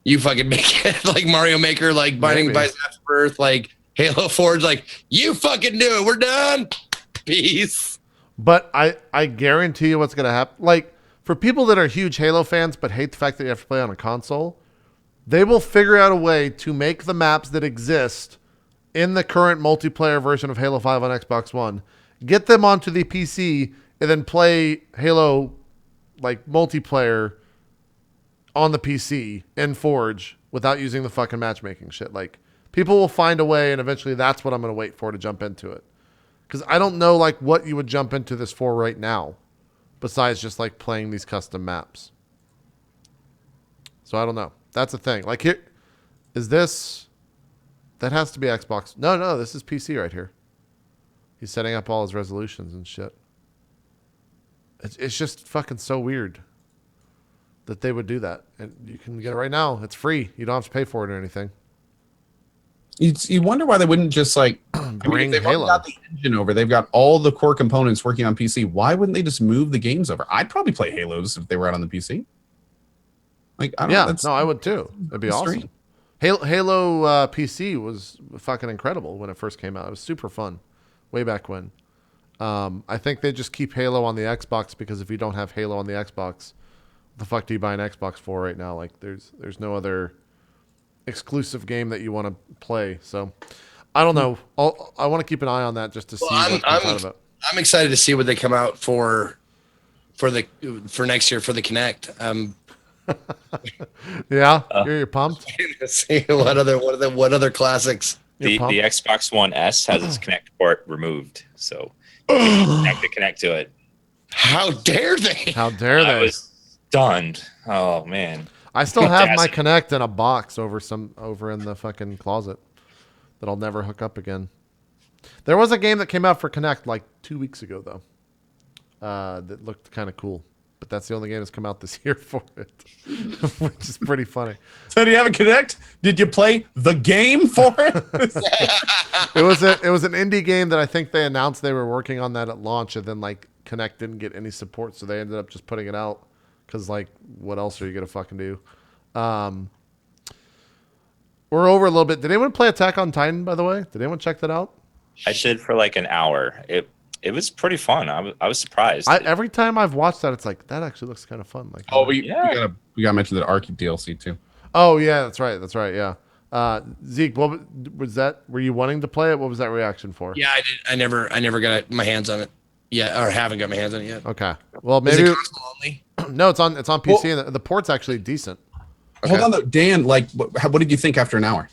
You fucking make it like Mario Maker, like Binding by Birth, like Halo Forge, like you fucking do it. We're done. Peace. But I guarantee you what's gonna happen. Like for people that are huge Halo fans but hate the fact that you have to play on a console, they will figure out a way to make the maps that exist in the current multiplayer version of Halo 5 on Xbox One, get them onto the PC, and then play Halo like multiplayer on the PC in Forge without using the fucking matchmaking shit. Like people will find a way, and eventually that's what I'm going to wait for to jump into it. Because I don't know like what you would jump into this for right now besides just like playing these custom maps. So I don't know. That's a thing. Like here, is this, that has to be Xbox. No, this is PC right here. He's setting up all his resolutions and shit. It's just fucking so weird. that they would do that. And you can get it right now. It's free. You don't have to pay for it or anything. You wonder why they wouldn't just like bring they've Halo. got the engine over. They've got all the core components working on PC. Why wouldn't they just move the games over? I'd probably play Halos if they were out on the PC. Like, I don't know. No, I would too. It'd be awesome. Halo PC was fucking incredible when it first came out. It was super fun, way back when. I think they just keep Halo on the Xbox because if you don't have Halo on the Xbox, what the fuck do you buy an Xbox for right now? Like, there's no other exclusive game that you want to play. So, I don't know. I want to keep an eye on that just to see what comes out of it. I'm excited to see what they come out for next year for the Kinect. Yeah, you're pumped. See what other classics. The Xbox One S has its Kinect port removed, so you can have to connect to it. How dare they? How dare they? I was stunned. Oh man. I still have my Kinect in a box over in the fucking closet that I'll never hook up again. There was a game that came out for Kinect like 2 weeks ago though. That looked kind of cool, but that's the only game that's come out this year for it, which is pretty funny. So do you have a Kinect? Did you play the game for it? It was an indie game that I think they announced they were working on that at launch, and then like Kinect didn't get any support, so they ended up just putting it out. Because, like, what else are you going to fucking do? We're over a little bit. Did anyone play Attack on Titan, by the way? Did anyone check that out? I did for like an hour. It was pretty fun. I was surprised. Every time I've watched that, it's like, that actually looks kind of fun. Like, we gotta mention that Arky DLC, too. Oh, yeah, that's right, yeah. Zeke, what was that? Were you wanting to play it? What was that reaction for? Yeah, I did. I never got my hands on it yet, or haven't got my hands on it yet. Okay. Well, maybe... Is it console only? No, it's on PC, and the port's actually decent. Okay. Hold on, though. Dan, like, what did you think after an hour?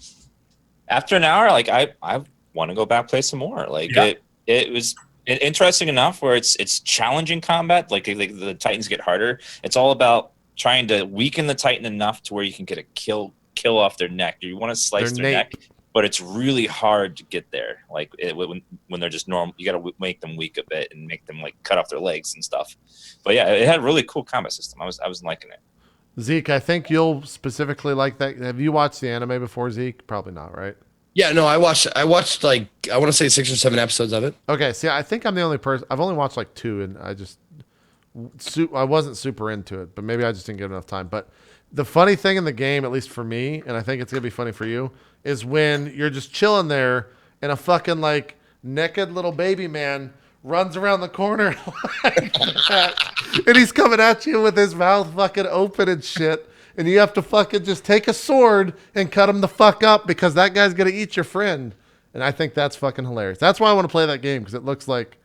After an hour, like, I want to go back play some more. Like, it was interesting enough where it's challenging combat. Like, the Titans get harder. It's all about trying to weaken the Titan enough to where you can get a kill off their neck. You want to slice their neck, but it's really hard to get there. Like when they're just normal, you got to make them weak a bit and make them like cut off their legs and stuff. But yeah, it had a really cool combat system. I was liking it. Zeke, I think you'll specifically like that. Have you watched the anime before, Zeke? Probably not, right? Yeah, no, I watched like I want to say 6 or 7 episodes of it. Okay, see, I think I'm the only person. I've only watched like 2, and I wasn't super into it, but maybe I just didn't get enough time. But the funny thing in the game, at least for me, and I think it's gonna be funny for you, is when you're just chilling there and a fucking like naked little baby man runs around the corner like that, and he's coming at you with his mouth fucking open and shit, and you have to fucking just take a sword and cut him the fuck up because that guy's gonna eat your friend. And I think that's fucking hilarious. That's why I want to play that game, because it looks like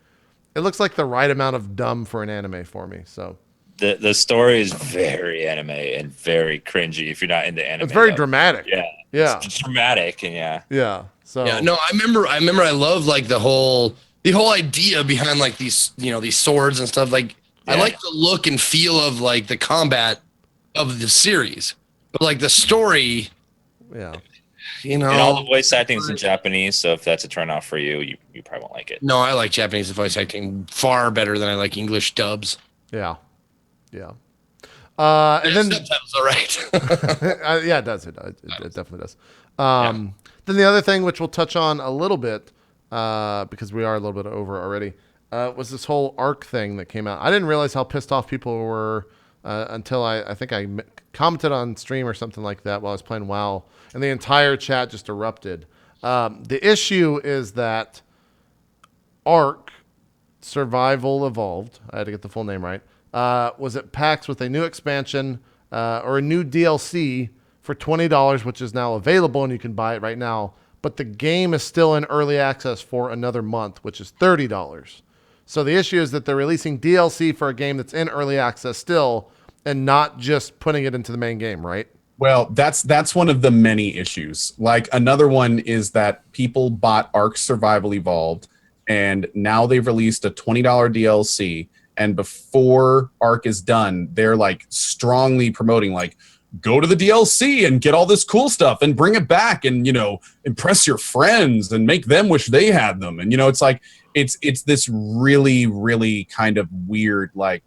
the right amount of dumb for an anime for me. So the story is very anime and very cringy if you're not into anime. it's very dramatic. Yeah. It's dramatic and yeah. So yeah, no, I remember I love like the whole idea behind like these swords and stuff. Like I like the look and feel of like the combat of the series, but like the story, and all the voice acting is in Japanese, so if that's a turn off for you, you probably won't like it. No, I like Japanese voice acting far better than I like English dubs. Yeah. And then subtitles, all right. yeah, it does. It definitely does. Then the other thing, which we'll touch on a little bit, because we are a little bit over already, was this whole ARC thing that came out. I didn't realize how pissed off people were until I think I commented on stream or something like that while I was playing WoW, and the entire chat just erupted. The issue is that ARC Survival Evolved, I had to get the full name right, was at PAX with a new expansion or a new DLC for $20, which is now available and you can buy it right now. But the game is still in early access for another month, which is $30. So the issue is that they're releasing DLC for a game that's in early access still and not just putting it into the main game, right? Well, that's one of the many issues. Like another one is that people bought Ark Survival Evolved, and now they've released a $20 DLC. And before Ark is done, they're like strongly promoting, like, go to the DLC and get all this cool stuff and bring it back and, impress your friends and make them wish they had them. And, it's like, it's this really, really kind of weird, like,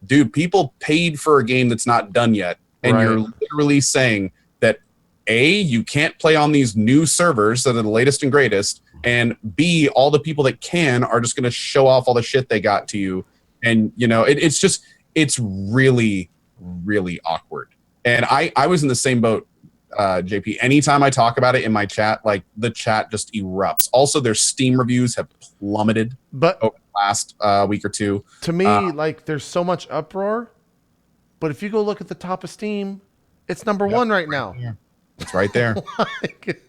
dude, people paid for a game that's not done yet. And Right. you're literally saying that A, you can't play on these new servers that are the latest and greatest, and B, all the people that can are just going to show off all the shit they got to you. And, you know, it's really, really awkward. And I was in the same boat, JP. Anytime I talk about it in my chat, like the chat just erupts. Also, their Steam reviews have plummeted But over the last week or two. to me, like there's so much uproar. But if you go look at the top of Steam, it's number one right now. It's right there. Like,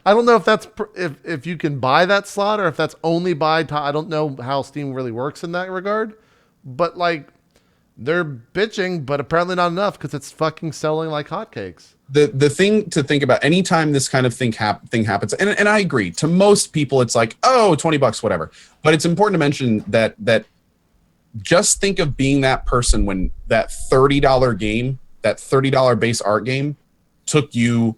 I don't know if that's if you can buy that slot or if that's only by. I don't know how Steam really works in that regard. But like, they're bitching, but apparently not enough because it's fucking selling like hotcakes. The thing to think about anytime this kind of thing happens, and I agree, to most people it's like, oh, $20, whatever. But it's important to mention that just think of being that person when that $30 game, that $30 base art game took you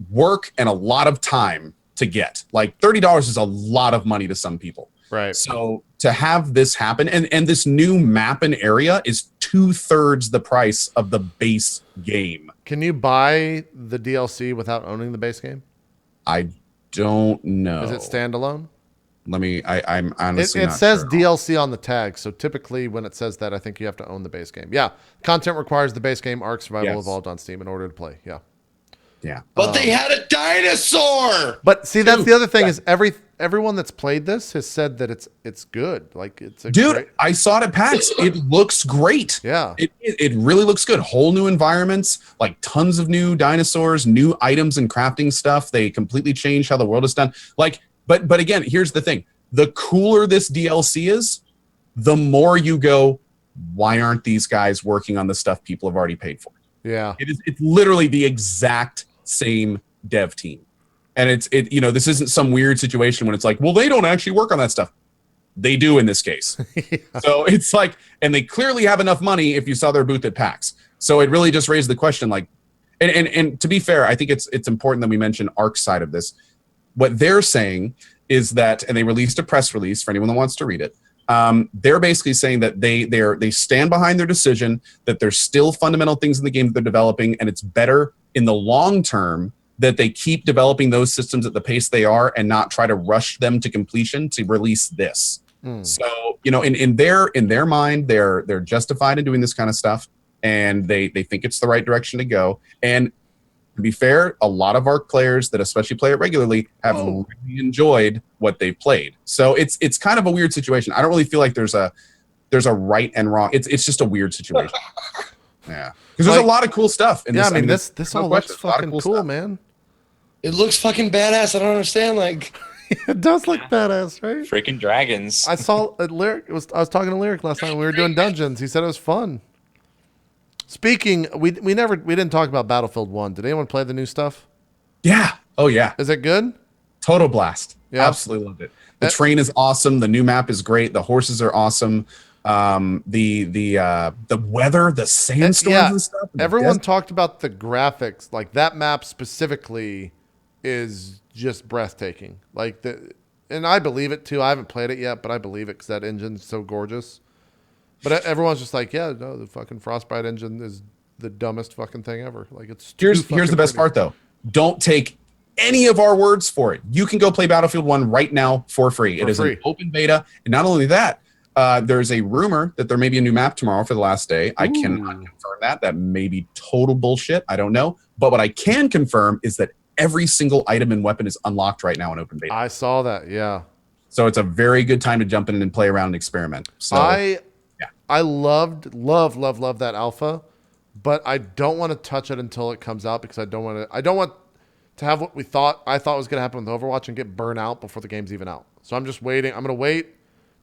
work and a lot of time to get. Like $30 is a lot of money to some people. Right. So to have this happen, and this new map and area is 2/3 the price of the base game. Can you buy the DLC without owning the base game? I don't know. Is it standalone? I'm honestly It not says sure. DLC on the tag, so typically when it says that, I think you have to own the base game. Yeah, content requires the base game Ark Survival Yes. Evolved on Steam in order to play. Yeah, Yeah. But they had a dinosaur. but see, that's Dude, the other thing yeah. is everyone that's played this has said that it's good. Like it's a Dude, great, I saw it at PAX. It looks great. yeah. It really looks good. Whole new environments, like tons of new dinosaurs, new items and crafting stuff. They completely changed how the world is done. Like, but again, here's the thing. The cooler this DLC is, the more you go, why aren't these guys working on the stuff people have already paid for? Yeah. It's literally the exact same dev team. And this isn't some weird situation when it's like, well, they don't actually work on that stuff. They do in this case. So it's like, and they clearly have enough money if you saw their booth at PAX. So it really just raised the question, like, and to be fair, I think it's important that we mention Ark's side of this. What they're saying is that, and they released a press release for anyone that wants to read it. They're basically saying that they stand behind their decision, that there's still fundamental things in the game that they're developing, and it's better in the long term that they keep developing those systems at the pace they are and not try to rush them to completion to release this. So, in their mind, they're justified in doing this kind of stuff, and they think it's the right direction to go. And to be fair, a lot of Ark players that especially play it regularly have really enjoyed what they've played. So it's kind of a weird situation. I don't really feel like there's a right and wrong. It's just a weird situation. Yeah, because there's a lot of cool stuff. In Yeah, this. I mean, this all looks fucking cool, stuff. man. It looks fucking badass. I don't understand. Like, It does look badass, right? Freaking dragons. I saw a Lyric. I was talking to Lyric last night when we were doing dungeons. He said it was fun. Speaking, we didn't talk about Battlefield 1. Did anyone play the new stuff? Yeah. Oh yeah. Is it good? Total blast. Yeah. Absolutely loved it. The train is awesome. The new map is great. The horses are awesome. The weather, the sandstorms and stuff. and the Everyone desert. talked about the graphics. Like that map specifically is just breathtaking. And I believe it too. I haven't played it yet, but I believe it because that engine's so gorgeous. But everyone's just like, yeah, no, the fucking Frostbite engine is the dumbest fucking thing ever. Like it's Here's the best part though. Don't take any of our words for it. You can go play Battlefield 1 right now for free. It is an open beta. And not only that, there's a rumor that there may be a new map tomorrow for the last day. I cannot confirm that. That may be total bullshit. I don't know. But what I can confirm is that every single item and weapon is unlocked right now in open beta. I saw that. Yeah. So it's a very good time to jump in and play around and experiment. So I loved that alpha, but I don't want to touch it until it comes out because I don't want to have what I thought was going to happen with Overwatch and get burnt out before the game's even out. So I'm just waiting. I'm going to wait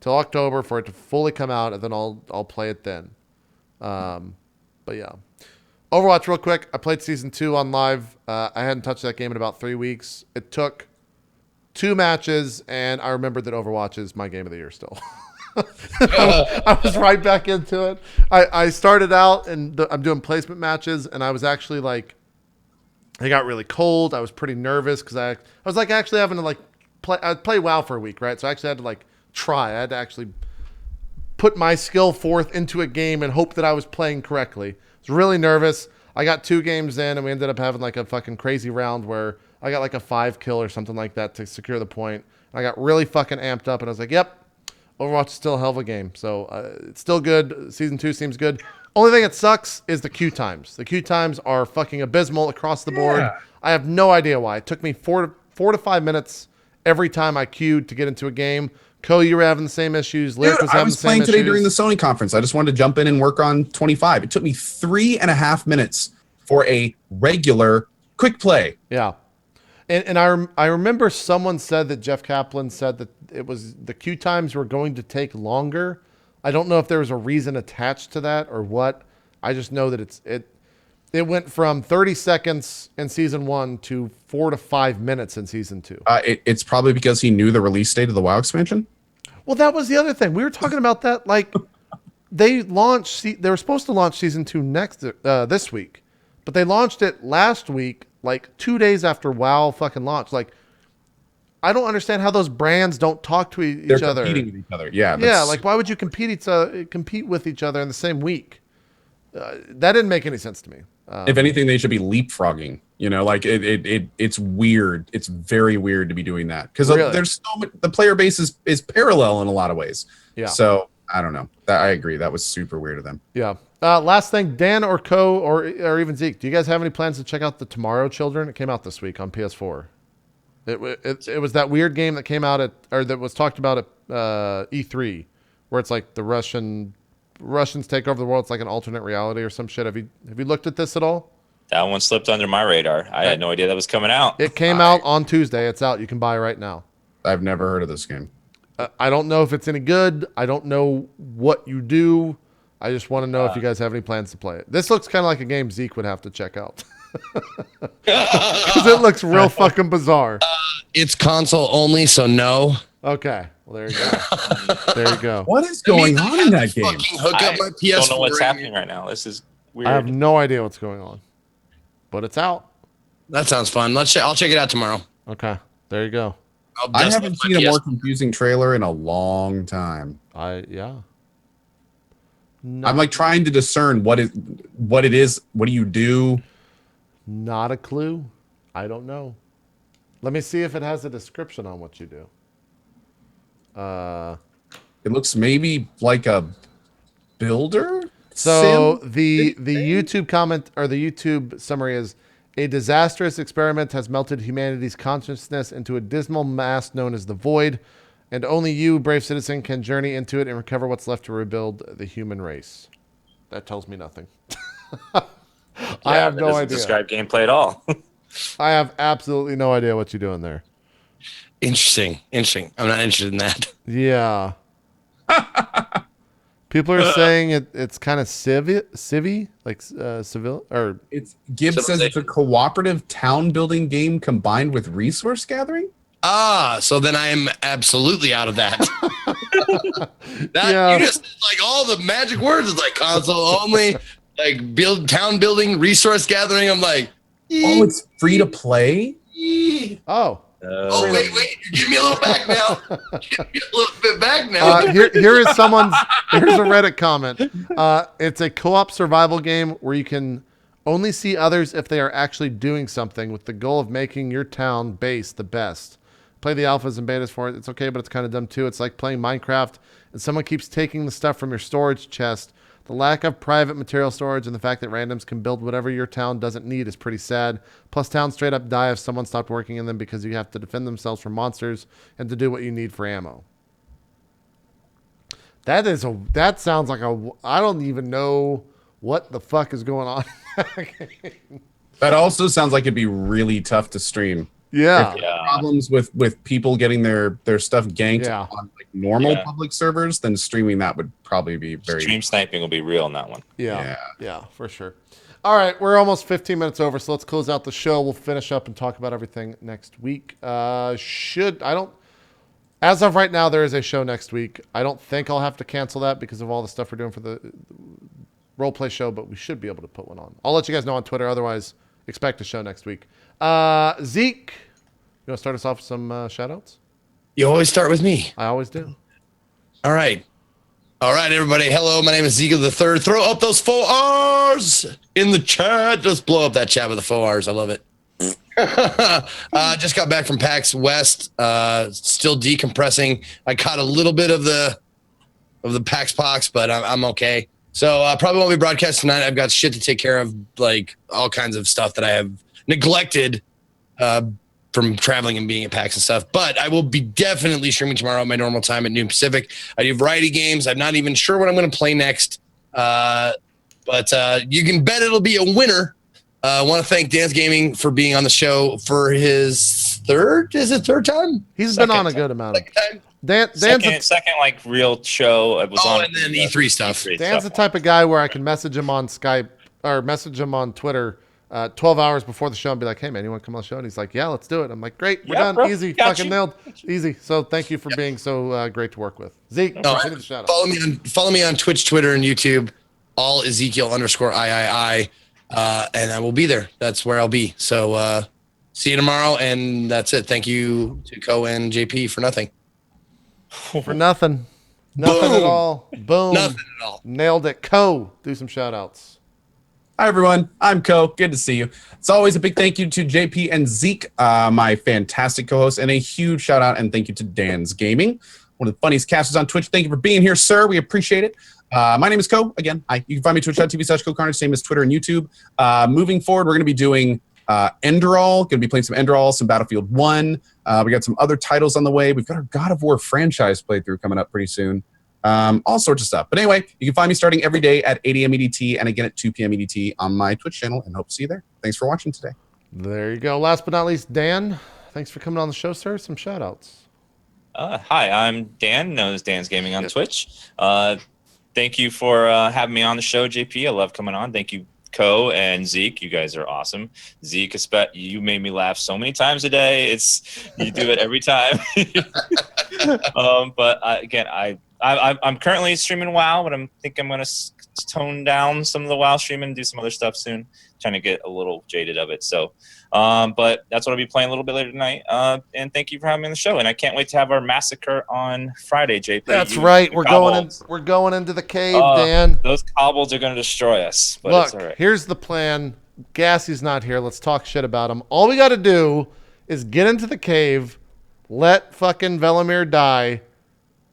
till October for it to fully come out, and then I'll play it then. But yeah. Overwatch real quick. I played season 2 on live. I hadn't touched that game in about 3 weeks. It took 2 matches, and I remembered that Overwatch is my game of the year still. I was right back into it. I started out and I'm doing placement matches, and I was actually like, it got really cold. I was pretty nervous because I was like actually having to like play WoW for a week, right? So I actually had to like try. I had to actually put my skill forth into a game and hope that I was playing correctly. I was really nervous. I got 2 games in, and we ended up having like a fucking crazy round where I got like a 5 kill or something like that to secure the point. And I got really fucking amped up, and I was like, yep, Overwatch is still a hell of a game. So it's still good. Season 2 seems good. Only thing that sucks is the queue times. The queue times are fucking abysmal across the board. I have no idea why. It took me 4 to 5 minutes every time I queued to get into a game. You were having the same issues. Lyric was having the same playing today issues. during the Sony conference. I just wanted to jump in and work on 25. It took me 3.5 minutes for a regular quick play. Yeah. And I remember someone said that Jeff Kaplan said that it was the queue times were going to take longer. I don't know if there was a reason attached to that or what. I just know that it went from 30 seconds in season 1 to 4 to 5 minutes in season 2. It's probably because he knew the release date of the WoW expansion. Well, that was the other thing. We were talking about that. Like, they were supposed to launch season 2 this week, but they launched it last week, like 2 days after WoW fucking launched. Like, I don't understand how those brands don't talk to each other. They're competing with each other. Yeah. Yeah. Like, why would you compete with each other in the same weweek? That didn't make any sense to me. If anything, they should be leapfrogging. You know, like it's weird. It's very weird to be doing that because Really? there's so much. The player base is parallel in a lot of ways. Yeah. So I don't know. I agree. That was super weird of them. Yeah. Last thing, Dan or Co or even Zeke, do you guys have any plans to check out the Tomorrow Children? It came out this week on PS4. It was that weird game that came out that was talked about at E3, where it's like the Russians take over the world. It's like an alternate reality or some shit. Have you looked at this at all? That one slipped under my radar. I had no idea that was coming out. It came out on Tuesday. It's out. You can buy it right now. I've never heard of this game. I don't know if it's any good. I don't know what you do. I just want to know if you guys have any plans to play it. This looks kind of like a game Zeke would have to check out. Because it looks real fucking bizarre. It's console only, so no. Okay. Well, there you go. There you go. What is going on in that game? Hook up my PS4. Don't know what's happening right now. This is weird. I have no idea what's going on. But it's out. That sounds fun. I'll check it out tomorrow. Okay. There you go. I haven't seen a more confusing trailer in a long time. Yeah. No. I'm like trying to discern what it is. What do you do? Not a clue. I don't know. Let me see if it has a description on what you do. It looks maybe like a builder. So the YouTube comment or the YouTube summary is: a disastrous experiment has melted humanity's consciousness into a dismal mass known as the Void, and only you, brave citizen, can journey into it and recover what's left to rebuild the human race. That tells me nothing. I have no idea. Describe gameplay at all. I have absolutely no idea what you're doing there. Interesting. I'm not interested in that. Yeah. People are saying it's kind of civvy, like civil, or Gibbs says it's a cooperative town building game combined with resource gathering. So then I am absolutely out of that. Yeah. You just like all the magic words is like console only, like town building, resource gathering. I'm like, oh, it's free to play. Oh. Oh wait! Give me a little back now. Give me a little bit back now. Here's a Reddit comment. It's a co-op survival game where you can only see others if they are actually doing something, with the goal of making your town base the best. Play the alphas and betas for it. It's okay, but it's kind of dumb too. It's like playing Minecraft and someone keeps taking the stuff from your storage chest. The lack of private material storage and the fact that randoms can build whatever your town doesn't need is pretty sad. Plus, towns straight up die if someone stopped working in them because you have to defend themselves from monsters and to do what you need for ammo. That sounds like I don't even know what the fuck is going on. That also sounds like it'd be really tough to stream. Yeah. Problems with people getting their stuff ganked on like normal public servers, then streaming that would probably be very Stream sniping will be real in that one. Yeah, for sure. All right, we're almost 15 minutes over, so let's close out the show. We'll finish up and talk about everything next week. As of right now, there is a show next week. I don't think I'll have to cancel that because of all the stuff we're doing for the roleplay show, but we should be able to put one on. I'll let you guys know on Twitter. Otherwise, expect a show next week. Zeke, you want to start us off with some shout-outs? You always start with me. I always do. All right. All right, everybody. Hello, my name is Zeke the Third. Throw up those 4 R's in the chat. Just blow up that chat with the 4 R's. I love it. Just got back from PAX West. Still decompressing. I caught a little bit of the PAX pox, but I'm okay. So probably won't be broadcast tonight. I've got shit to take care of, like all kinds of stuff that I have neglected from traveling and being at PAX and stuff. But I will be definitely streaming tomorrow at my normal time at noon Pacific. I do variety games. I'm not even sure what I'm going to play next. But you can bet it'll be a winner. I want to thank Dance Gaming for being on the show for his third time? He's been on a good amount of time. Dan's second like real show. It was on and then E3 stuff. Dan's the type of guy where I can message him on Skype or message him on Twitter 12 hours before the show and be like, hey, man, you want to come on the show? And he's like, yeah, let's do it. I'm like, great. We're done. Bro, Easy. Fucking nailed. Easy. So thank you for being so great to work with. Zeke, the shout out. Follow me on Twitch, Twitter, and YouTube. All Ezekiel_III. And I will be there. That's where I'll be. So see you tomorrow. And that's it. Thank you to Co and JP for nothing. For nothing. Nothing at all. Boom. Nothing at all. Nailed it. Co, do some shout outs. Hi, everyone. I'm Co. Good to see you. It's always a big thank you to JP and Zeke, my fantastic co-hosts, and a huge shout out and thank you to Dan's Gaming, one of the funniest casters on Twitch. Thank you for being here, sir. We appreciate it. My name is Co. Again, you can find me at twitch.tv/CohhCarnage, same as Twitter and YouTube. Moving forward, we're going to be doing Enderal, going to be playing some Enderal, some Battlefield 1. We got some other titles on the way. We've got our God of War franchise playthrough coming up pretty soon. All sorts of stuff. But anyway, you can find me starting every day at 8 a.m. EDT and again at 2 p.m. EDT on my Twitch channel, and hope to see you there. Thanks for watching today. There you go. Last but not least, Dan, thanks for coming on the show, sir. Some shout outs. Hi, I'm Dan, known as Dan's Gaming on Twitch. Thank you for having me on the show, JP. I love coming on. Thank you, Co and Zeke. You guys are awesome. Zeke, you made me laugh so many times a day. You do it every time. I'm currently streaming WoW, but I think I'm going to tone down some of the WoW streaming and do some other stuff soon. Trying to get a little jaded of it. So, but that's what I'll be playing a little bit later tonight. And thank you for having me on the show. And I can't wait to have our massacre on Friday, JP. That's right. We're going into the cave, Dan. Those kobolds are going to destroy us. But look, it's all right. Here's the plan. Gassy's not here. Let's talk shit about him. All we got to do is get into the cave, let fucking Velimir die,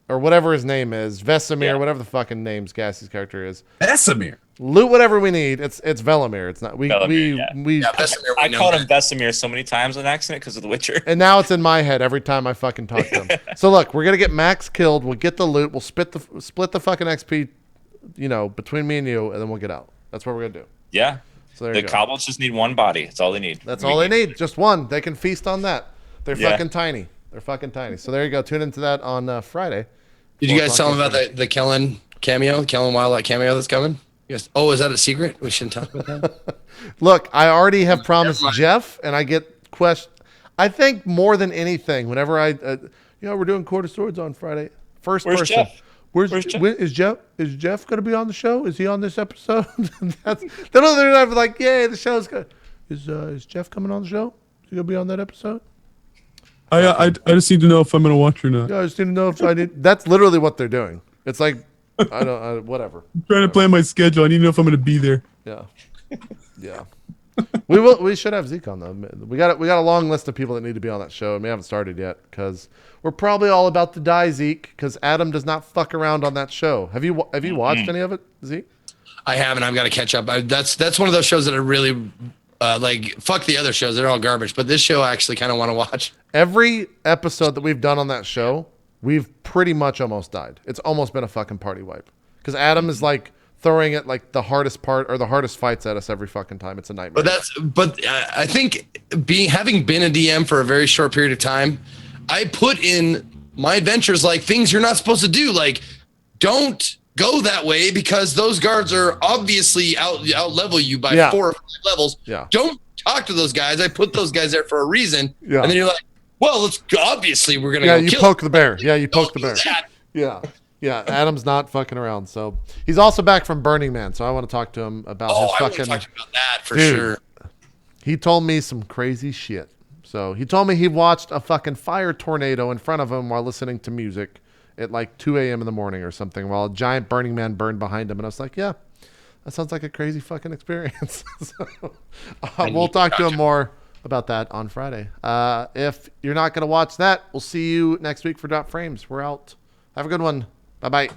or whatever his name is, Vesemir, whatever the fucking name's Gassy's character is. Vesemir. Loot whatever we need. It's Velimir. It's not Vesemir, I called him Vesemir so many times on accident because of The Witcher. And now it's in my head every time I fucking talk to him. So look, we're gonna get Max killed. We'll get the loot. We'll split the fucking XP, between me and you, and then we'll get out. That's what we're gonna do. Yeah. So the kobolds just need one body. That's all they need. That's all they need. Just one. They can feast on that. They're fucking tiny. They're fucking tiny. So there you go. Tune into that on Friday. Did you guys tell them about the Kellen cameo, Kellen Wildlight cameo that's coming? Yes. Oh, is that a secret? We shouldn't talk about that. Look, I already have promised Jeff, and I get questions. I think more than anything, whenever we're doing Court of Swords on Friday. Where's person. Jeff? Where's Jeff? Is Jeff going to be on the show? Is he on this episode? They're not like, yay, the show's good. Is Jeff coming on the show? Is he going to be on that episode? I just need to know if I'm going to watch or not. Yeah, I just need to know if I need. That's literally what they're doing. It's like, whatever. I'm trying to plan my schedule. I need to know if I'm going to be there. Yeah. Yeah. We should have Zeke on though. We got a long list of people that need to be on that show, and we haven't started yet because we're probably all about to die, Zeke, because Adam does not fuck around on that show. Have you watched any of it, Zeke? I haven't. I've got to catch up. That's one of those shows that I really like. Fuck the other shows; they're all garbage. But this show I actually kind of want to watch. Every episode that we've done on that show, we've pretty much almost died. It's almost been a fucking party wipe because Adam is like throwing it like the hardest part or the hardest fights at us every fucking time. It's a nightmare. But I think having been a DM for a very short period of time, I put in my adventures like things you're not supposed to do. Like, don't go that way because those guards are obviously out level you by 4 or 5 levels. Yeah. Don't talk to those guys. I put those guys there for a reason. Yeah. And then you're like, well, obviously we're gonna. Yeah, go you kill poke the bear. Yeah, you poke the bear. That. Yeah. Yeah, Adam's not fucking around. So he's also back from Burning Man. So I want to talk to him about his fucking. I want to talk about that for sure. He told me some crazy shit. So he told me he watched a fucking fire tornado in front of him while listening to music, at like 2 a.m. in the morning or something while a giant Burning Man burned behind him. And I was like, yeah, that sounds like a crazy fucking experience. So, we'll talk to him more about that on Friday. If you're not going to watch that, we'll see you next week for Drop Frames. We're out. Have a good one. Bye-bye.